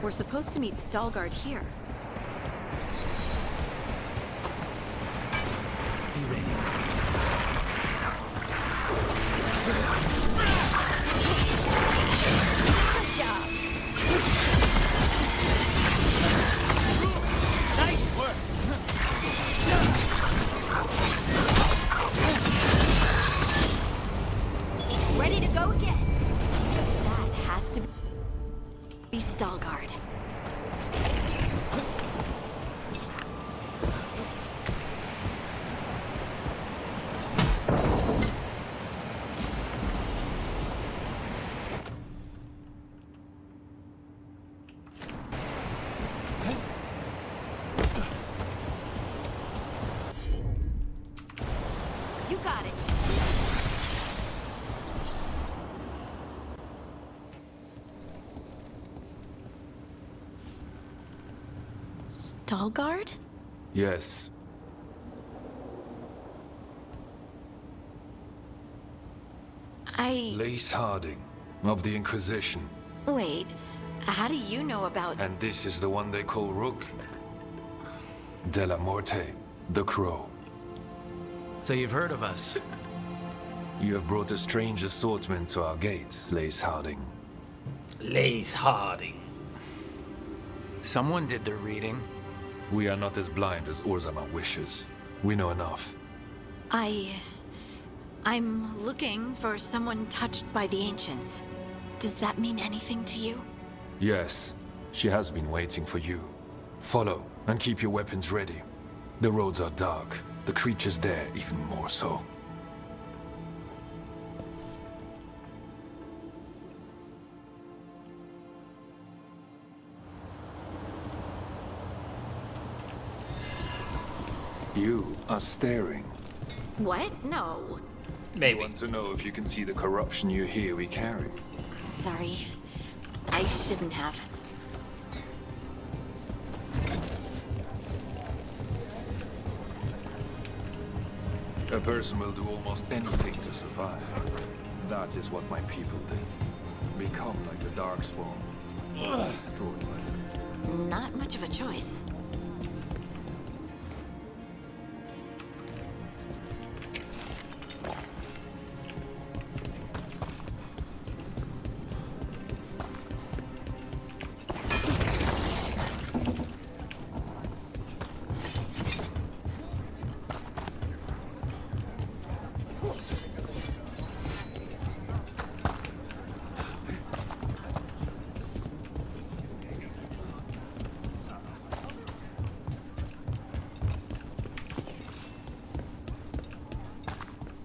We're supposed to meet Veilguard here. Be ready. Good job. Nice work. Ready to go again. That has to be Veilguard. You got it. Veilguard? Yes. Lace Harding, of the Inquisition. Wait, how do you know about... And this is the one they call Rook? De la Morte, the Crow. So you've heard of us? You have brought a strange assortment to our gates, Lace Harding. Lace Harding. Someone did their reading. We are not as blind as Orzammar wishes. We know enough. I'm looking for someone touched by the Ancients. Does that mean anything to you? Yes, she has been waiting for you. Follow, and keep your weapons ready. The roads are dark. The creatures there even more so. You are staring. What? No. Maybe. I want to know if you can see the corruption you hear we carry. Sorry. I shouldn't have. A person will do almost anything to survive. That is what my people did. Become like the Darkspawn. Destroyed by them. Not much of a choice.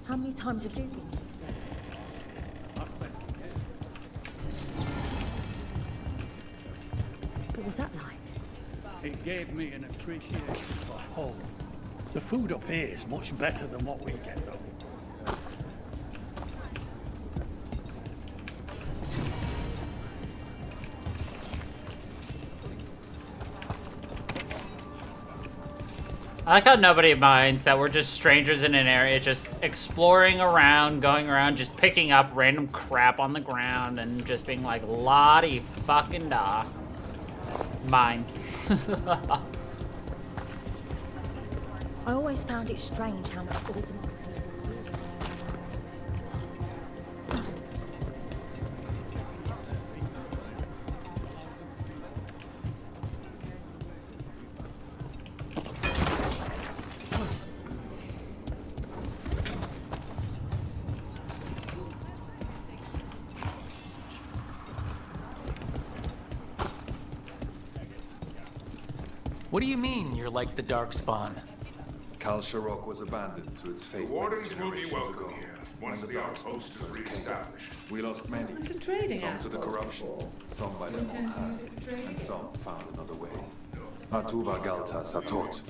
How many times have you been here, sir? What was that like? It gave me an appreciation for home. The food up here is much better than what we get though. I like how nobody minds that we're just strangers in an area, just exploring around, going around, just picking up random crap on the ground and just being like, la-di fucking da. Mine. I always found it strange how much Orzammar people. What do you mean, you're like the Darkspawn? Kal Sharok was abandoned to its fate. The wardens will be generations welcome ago, here, when once the outpost is re-established. We lost many. It's a trading Some to the outpost corruption, some by their own Intend to hand, use it for trading? and some found another way. Atuva Galta Satot.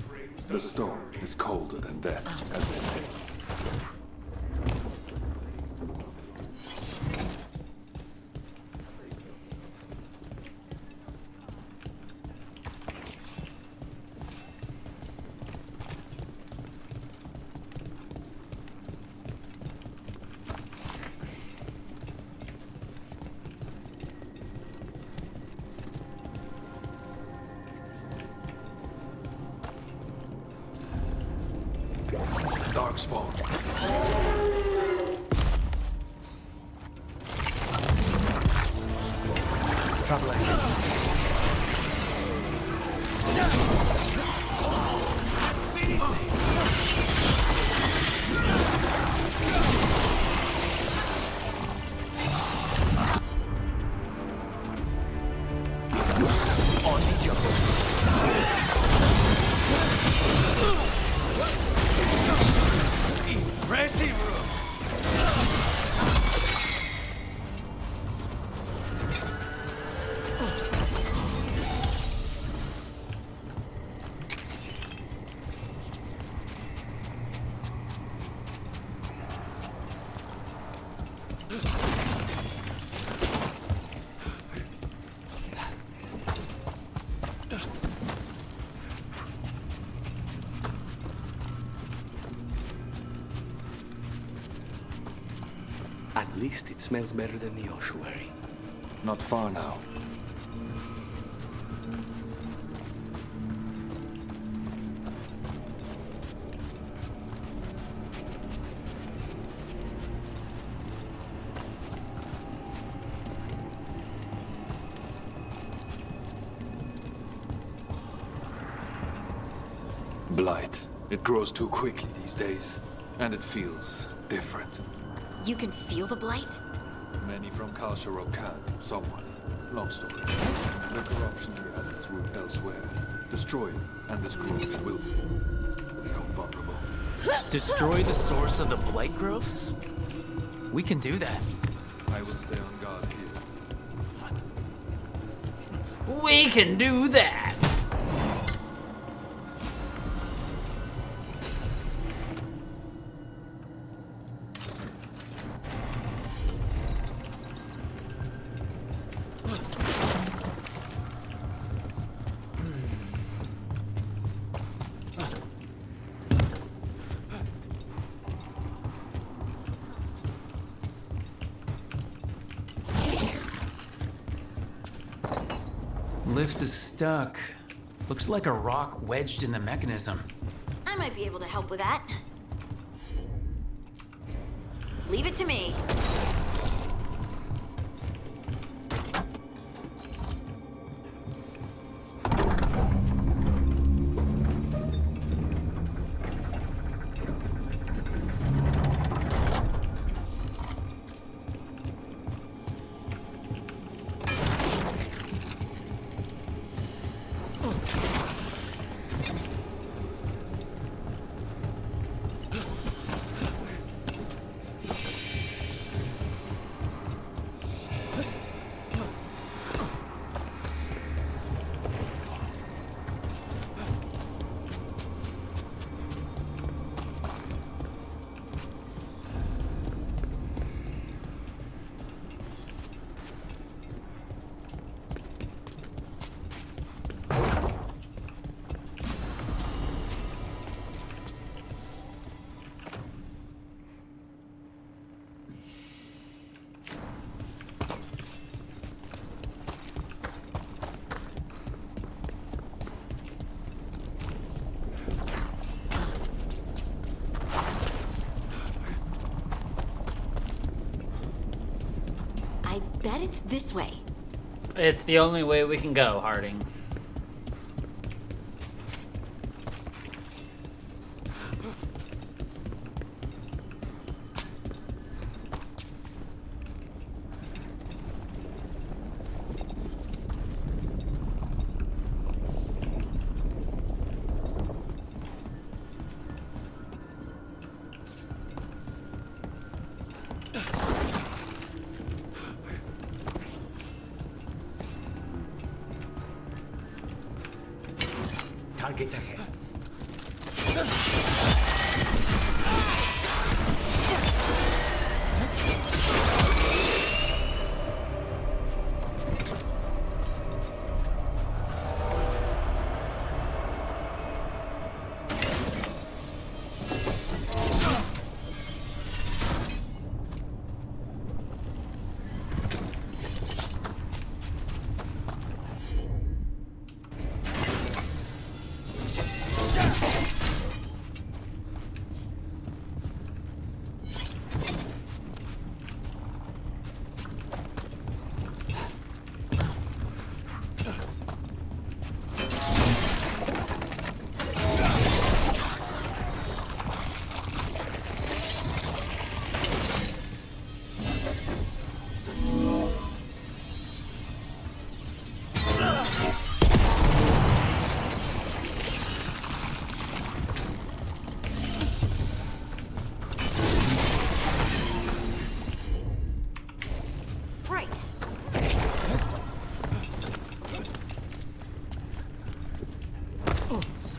The stone is colder than death, as they say. Darkspawn. At least it smells better than the ossuary. Not far now. Blight. It grows too quickly these days, and it feels different. You can feel the blight? Many from Kalsharok can, somewhat. Long story. The corruption here has its root elsewhere. Destroy it, and this growth will become vulnerable. Destroy the source of the blight growths? We can do that. I will stay on guard here. We can do that! Lift is stuck. Looks like a rock wedged in the mechanism. I might be able to help with that. Leave it to me. I bet it's this way. It's the only way we can go, Harding. Targets ahead.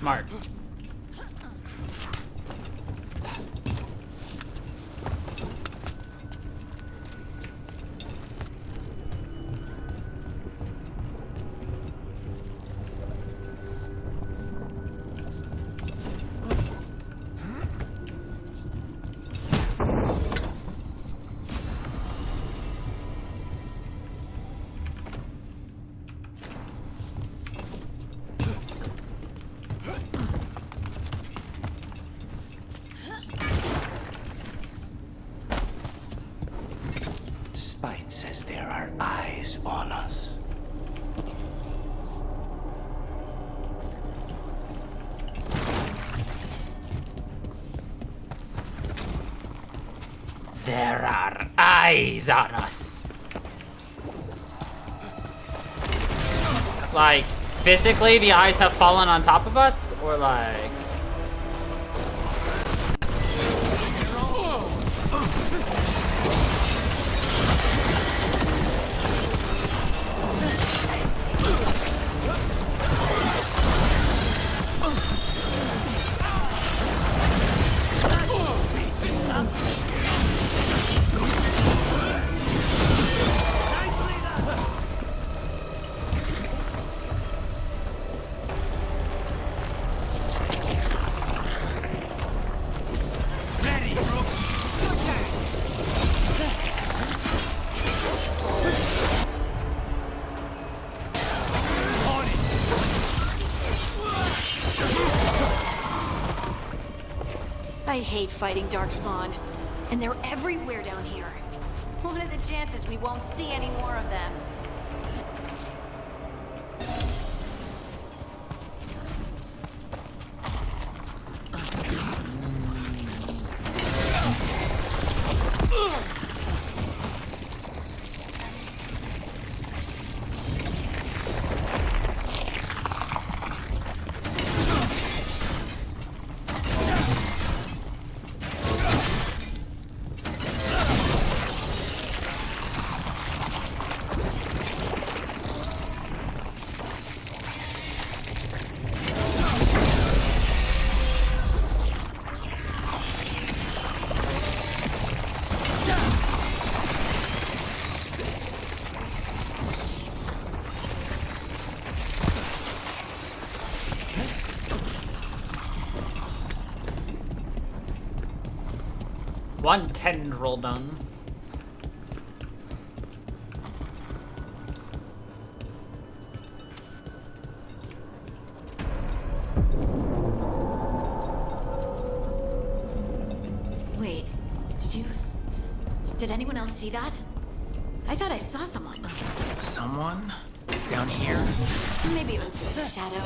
Smart. Spite says there are eyes on us. There are eyes on us. Like, physically the eyes have fallen on top of us? Or like... I hate fighting Darkspawn, and they're everywhere down here. What are the chances we won't see any more of them? One tendril done. Wait, did anyone else see that? I thought I saw someone. Someone? Down here? Maybe it was just a shadow.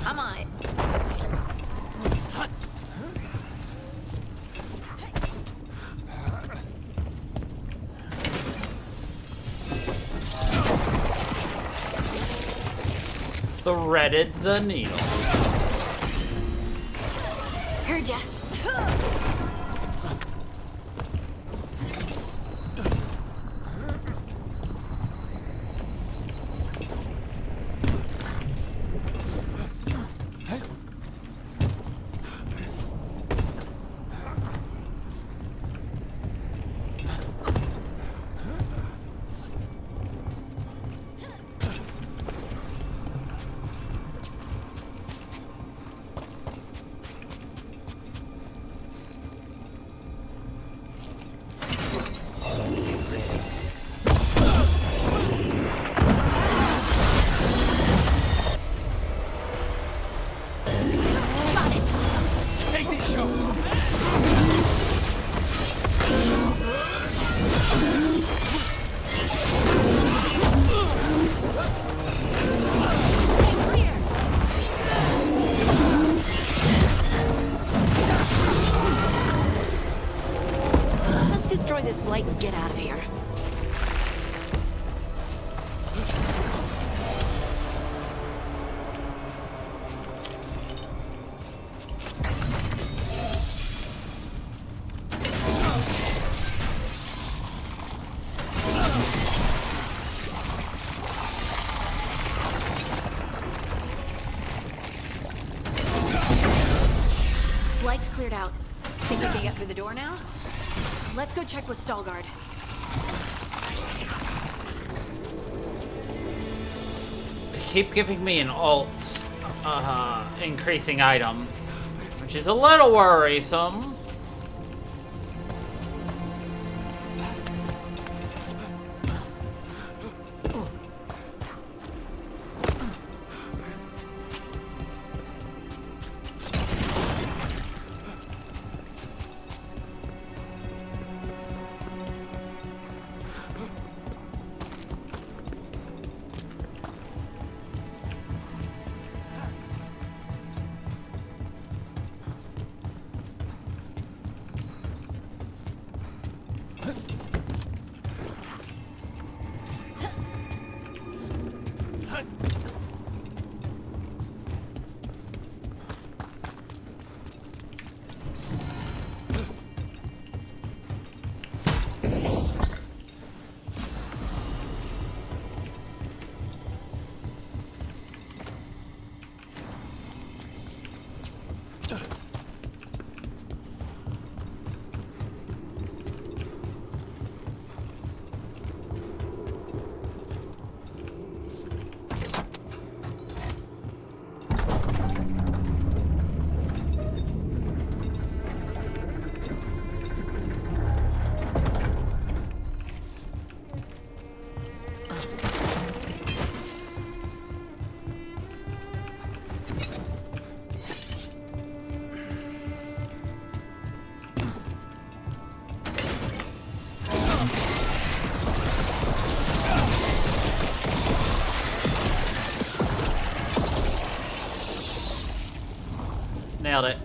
Come on. Threaded the needle. Heard ya. light's cleared out. Think we can get through the door now? Let's go check with Veilguard. They keep giving me an alt increasing item, which is a little worrisome. Nailed it.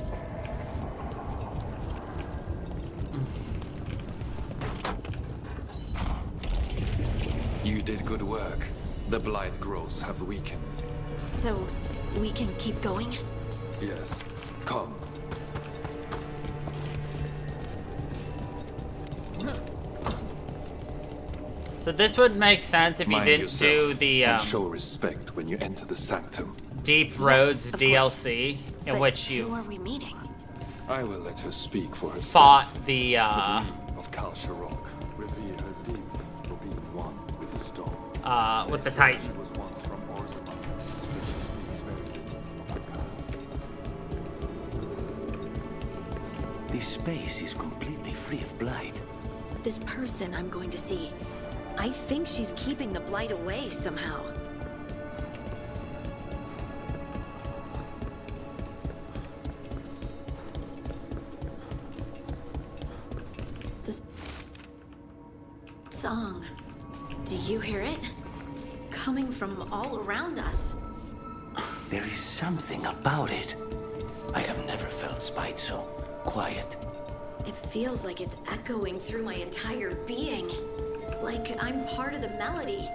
You did good work. The blight growths have weakened. So, we can keep going? Yes. Come. So this would make sense if you Mind didn't yourself do the and show respect when you enter the sanctum. Deep Roads of DLC, in But which who you are we meeting? I will let her speak for herself. fought the of Kalsharok. Revere her deep for being one with the stone. with the Titan. She was once from Orzammar, but she speaks very little of the past. This space is completely free of blight. This person I'm going to see. I think she's keeping the blight away somehow. This song. Do you hear it? Coming from all around us. There is something about it. I have never felt spite so quiet. It feels like it's echoing through my entire being. Like I'm part of the melody,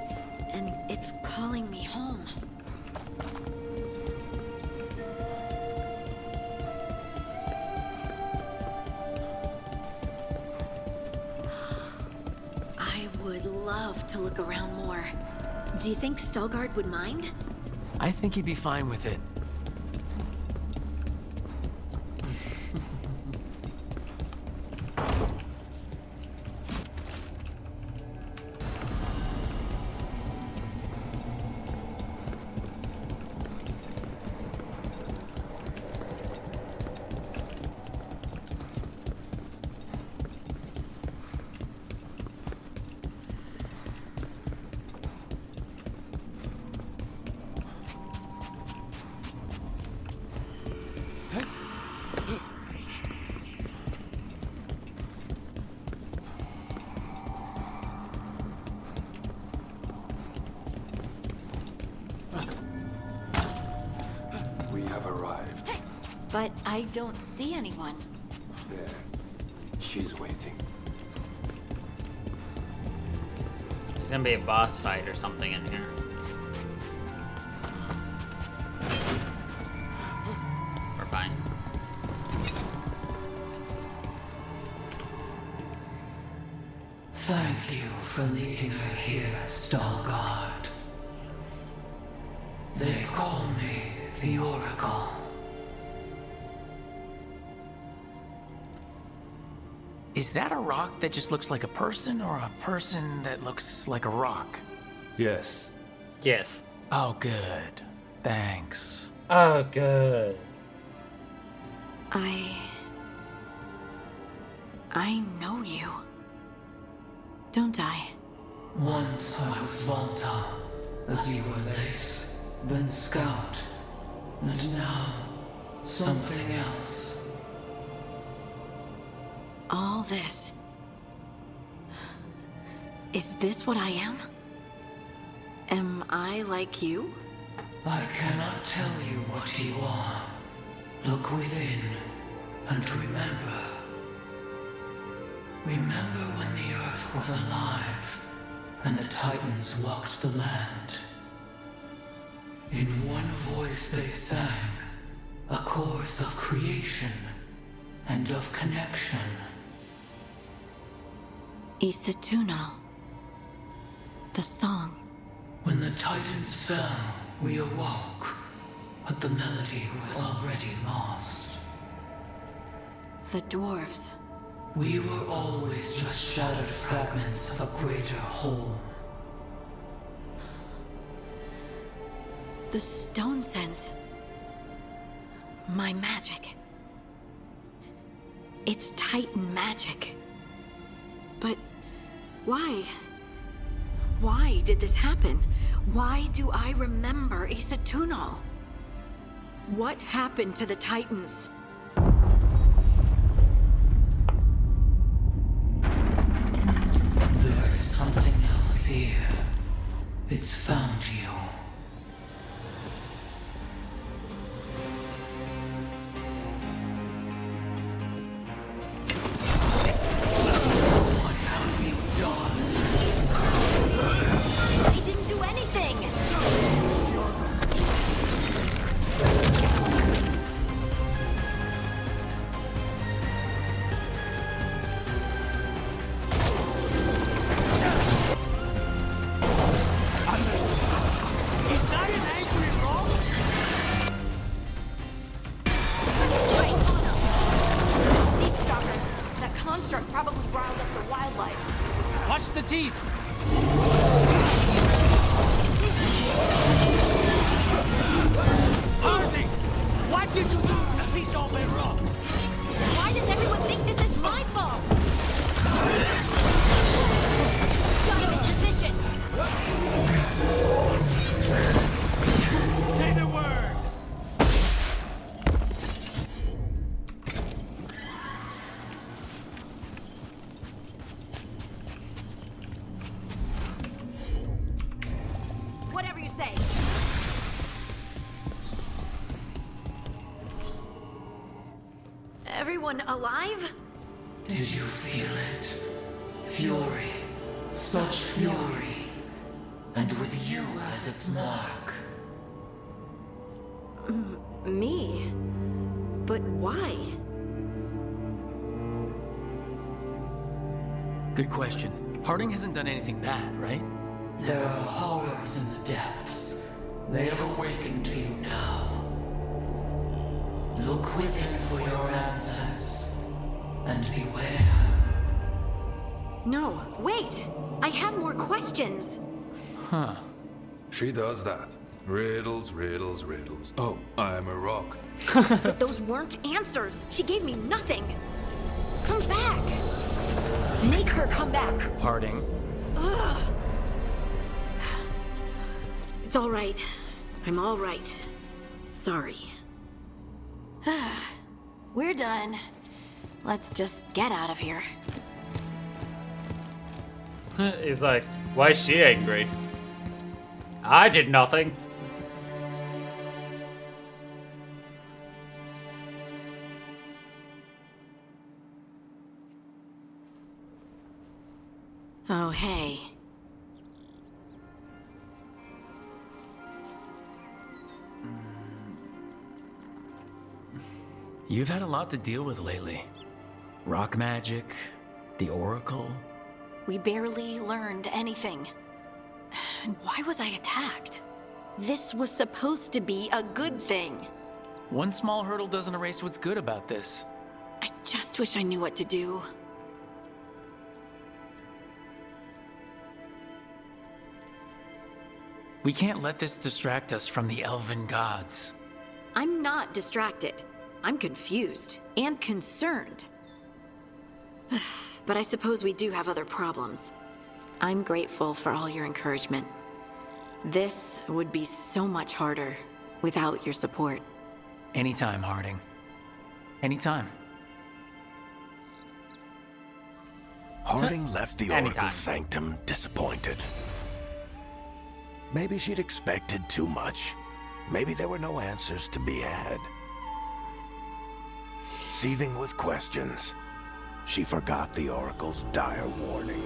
and it's calling me home. I would love to look around more. Do you think Veilguard would mind? I think he'd be fine with it. We have arrived. But I don't see anyone. There. She's waiting. There's gonna be a boss fight or something in here. We're fine. Thank you for leading her here, Veilguard. They call me the Oracle. Is that a rock that just looks like a person, or a person that looks like a rock? Yes. Yes. Oh, good. Thanks. Oh, good. I know you. Don't I? Once I was Volta, as you were Lace, then Scout, and now something else. All this. Is this what I am? Am I like you? I cannot tell you what you are. Look within and remember. Remember when the Earth was alive and the Titans walked the land. In one voice they sang a chorus of creation and of connection. Isatunal. The song. When the Titans fell, we awoke, but the melody was already lost. The dwarves. We were always just shattered fragments of a greater whole. The stone sense. My magic. It's Titan magic. But why? Why did this happen? Why do I remember Isatunal? What happened to the Titans? There's something else here. It's found you. What have you done? I didn't do anything! Is that an angry rock? Deep stalkers. That construct probably riled up the wildlife. Watch the teeth! Hardy! Why did you lose a piece of a rock? Why does everyone think this is my fault? Got in position. Say the word! Whatever you say. Everyone alive? Did you feel it? Fury. Such fury. And with you as its mark. Me? But why? Good question. Harding hasn't done anything bad, right? There are horrors in the depths. They have awakened to you now. Look within for your answers. And beware. No, wait! I have more questions. Huh. She does that. Riddles, riddles, riddles. Oh, I'm a rock. But those weren't answers. She gave me nothing. Come back. Make her come back. Harding. Ugh. It's all right. I'm all right. Sorry. We're done. Let's just get out of here. He's like, why is she angry? I did nothing. Oh, hey. You've had a lot to deal with lately. Rock magic, the Oracle. We barely learned anything. And why was I attacked? This was supposed to be a good thing. One small hurdle doesn't erase what's good about this. I just wish I knew what to do. We can't let this distract us from the elven gods. I'm not distracted. I'm confused and concerned. But I suppose we do have other problems. I'm grateful for all your encouragement. This would be so much harder without your support. Anytime, Harding. Anytime. Harding left the Anytime. Oracle Sanctum disappointed. Maybe she'd expected too much. Maybe there were no answers to be had. Seething with questions, she forgot the Oracle's dire warning.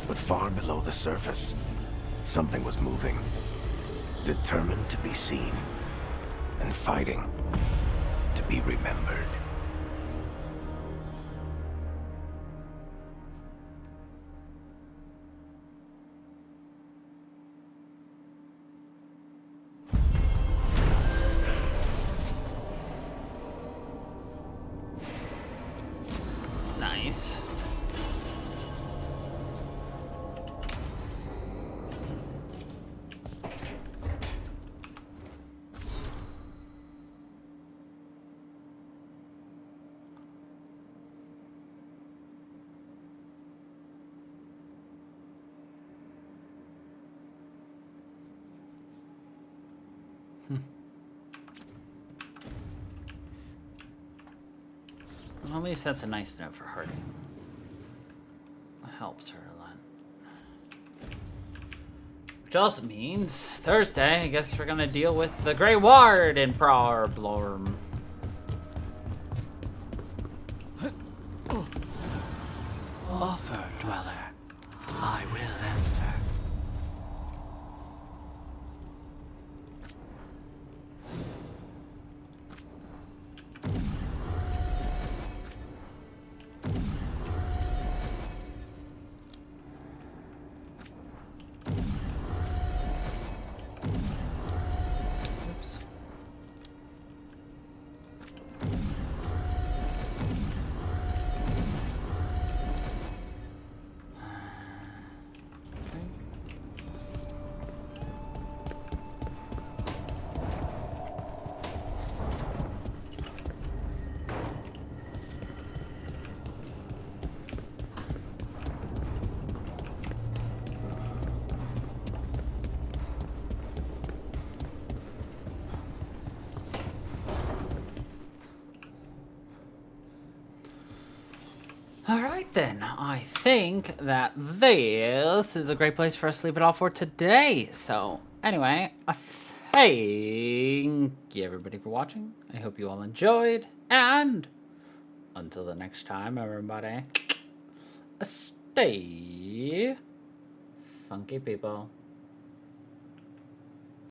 But far below the surface, something was moving. Determined to be seen, and fighting to be remembered. Nice. Well, at least that's a nice note for Harding. It helps her a lot. Which also means Thursday, I guess we're gonna deal with the Grey Ward in Problem. Offer, Dweller. I will answer. Alright then, I think that this is a great place for us to leave it all for today. So, anyway, I thank you everybody for watching. I hope you all enjoyed, and until the next time, everybody, stay funky, people.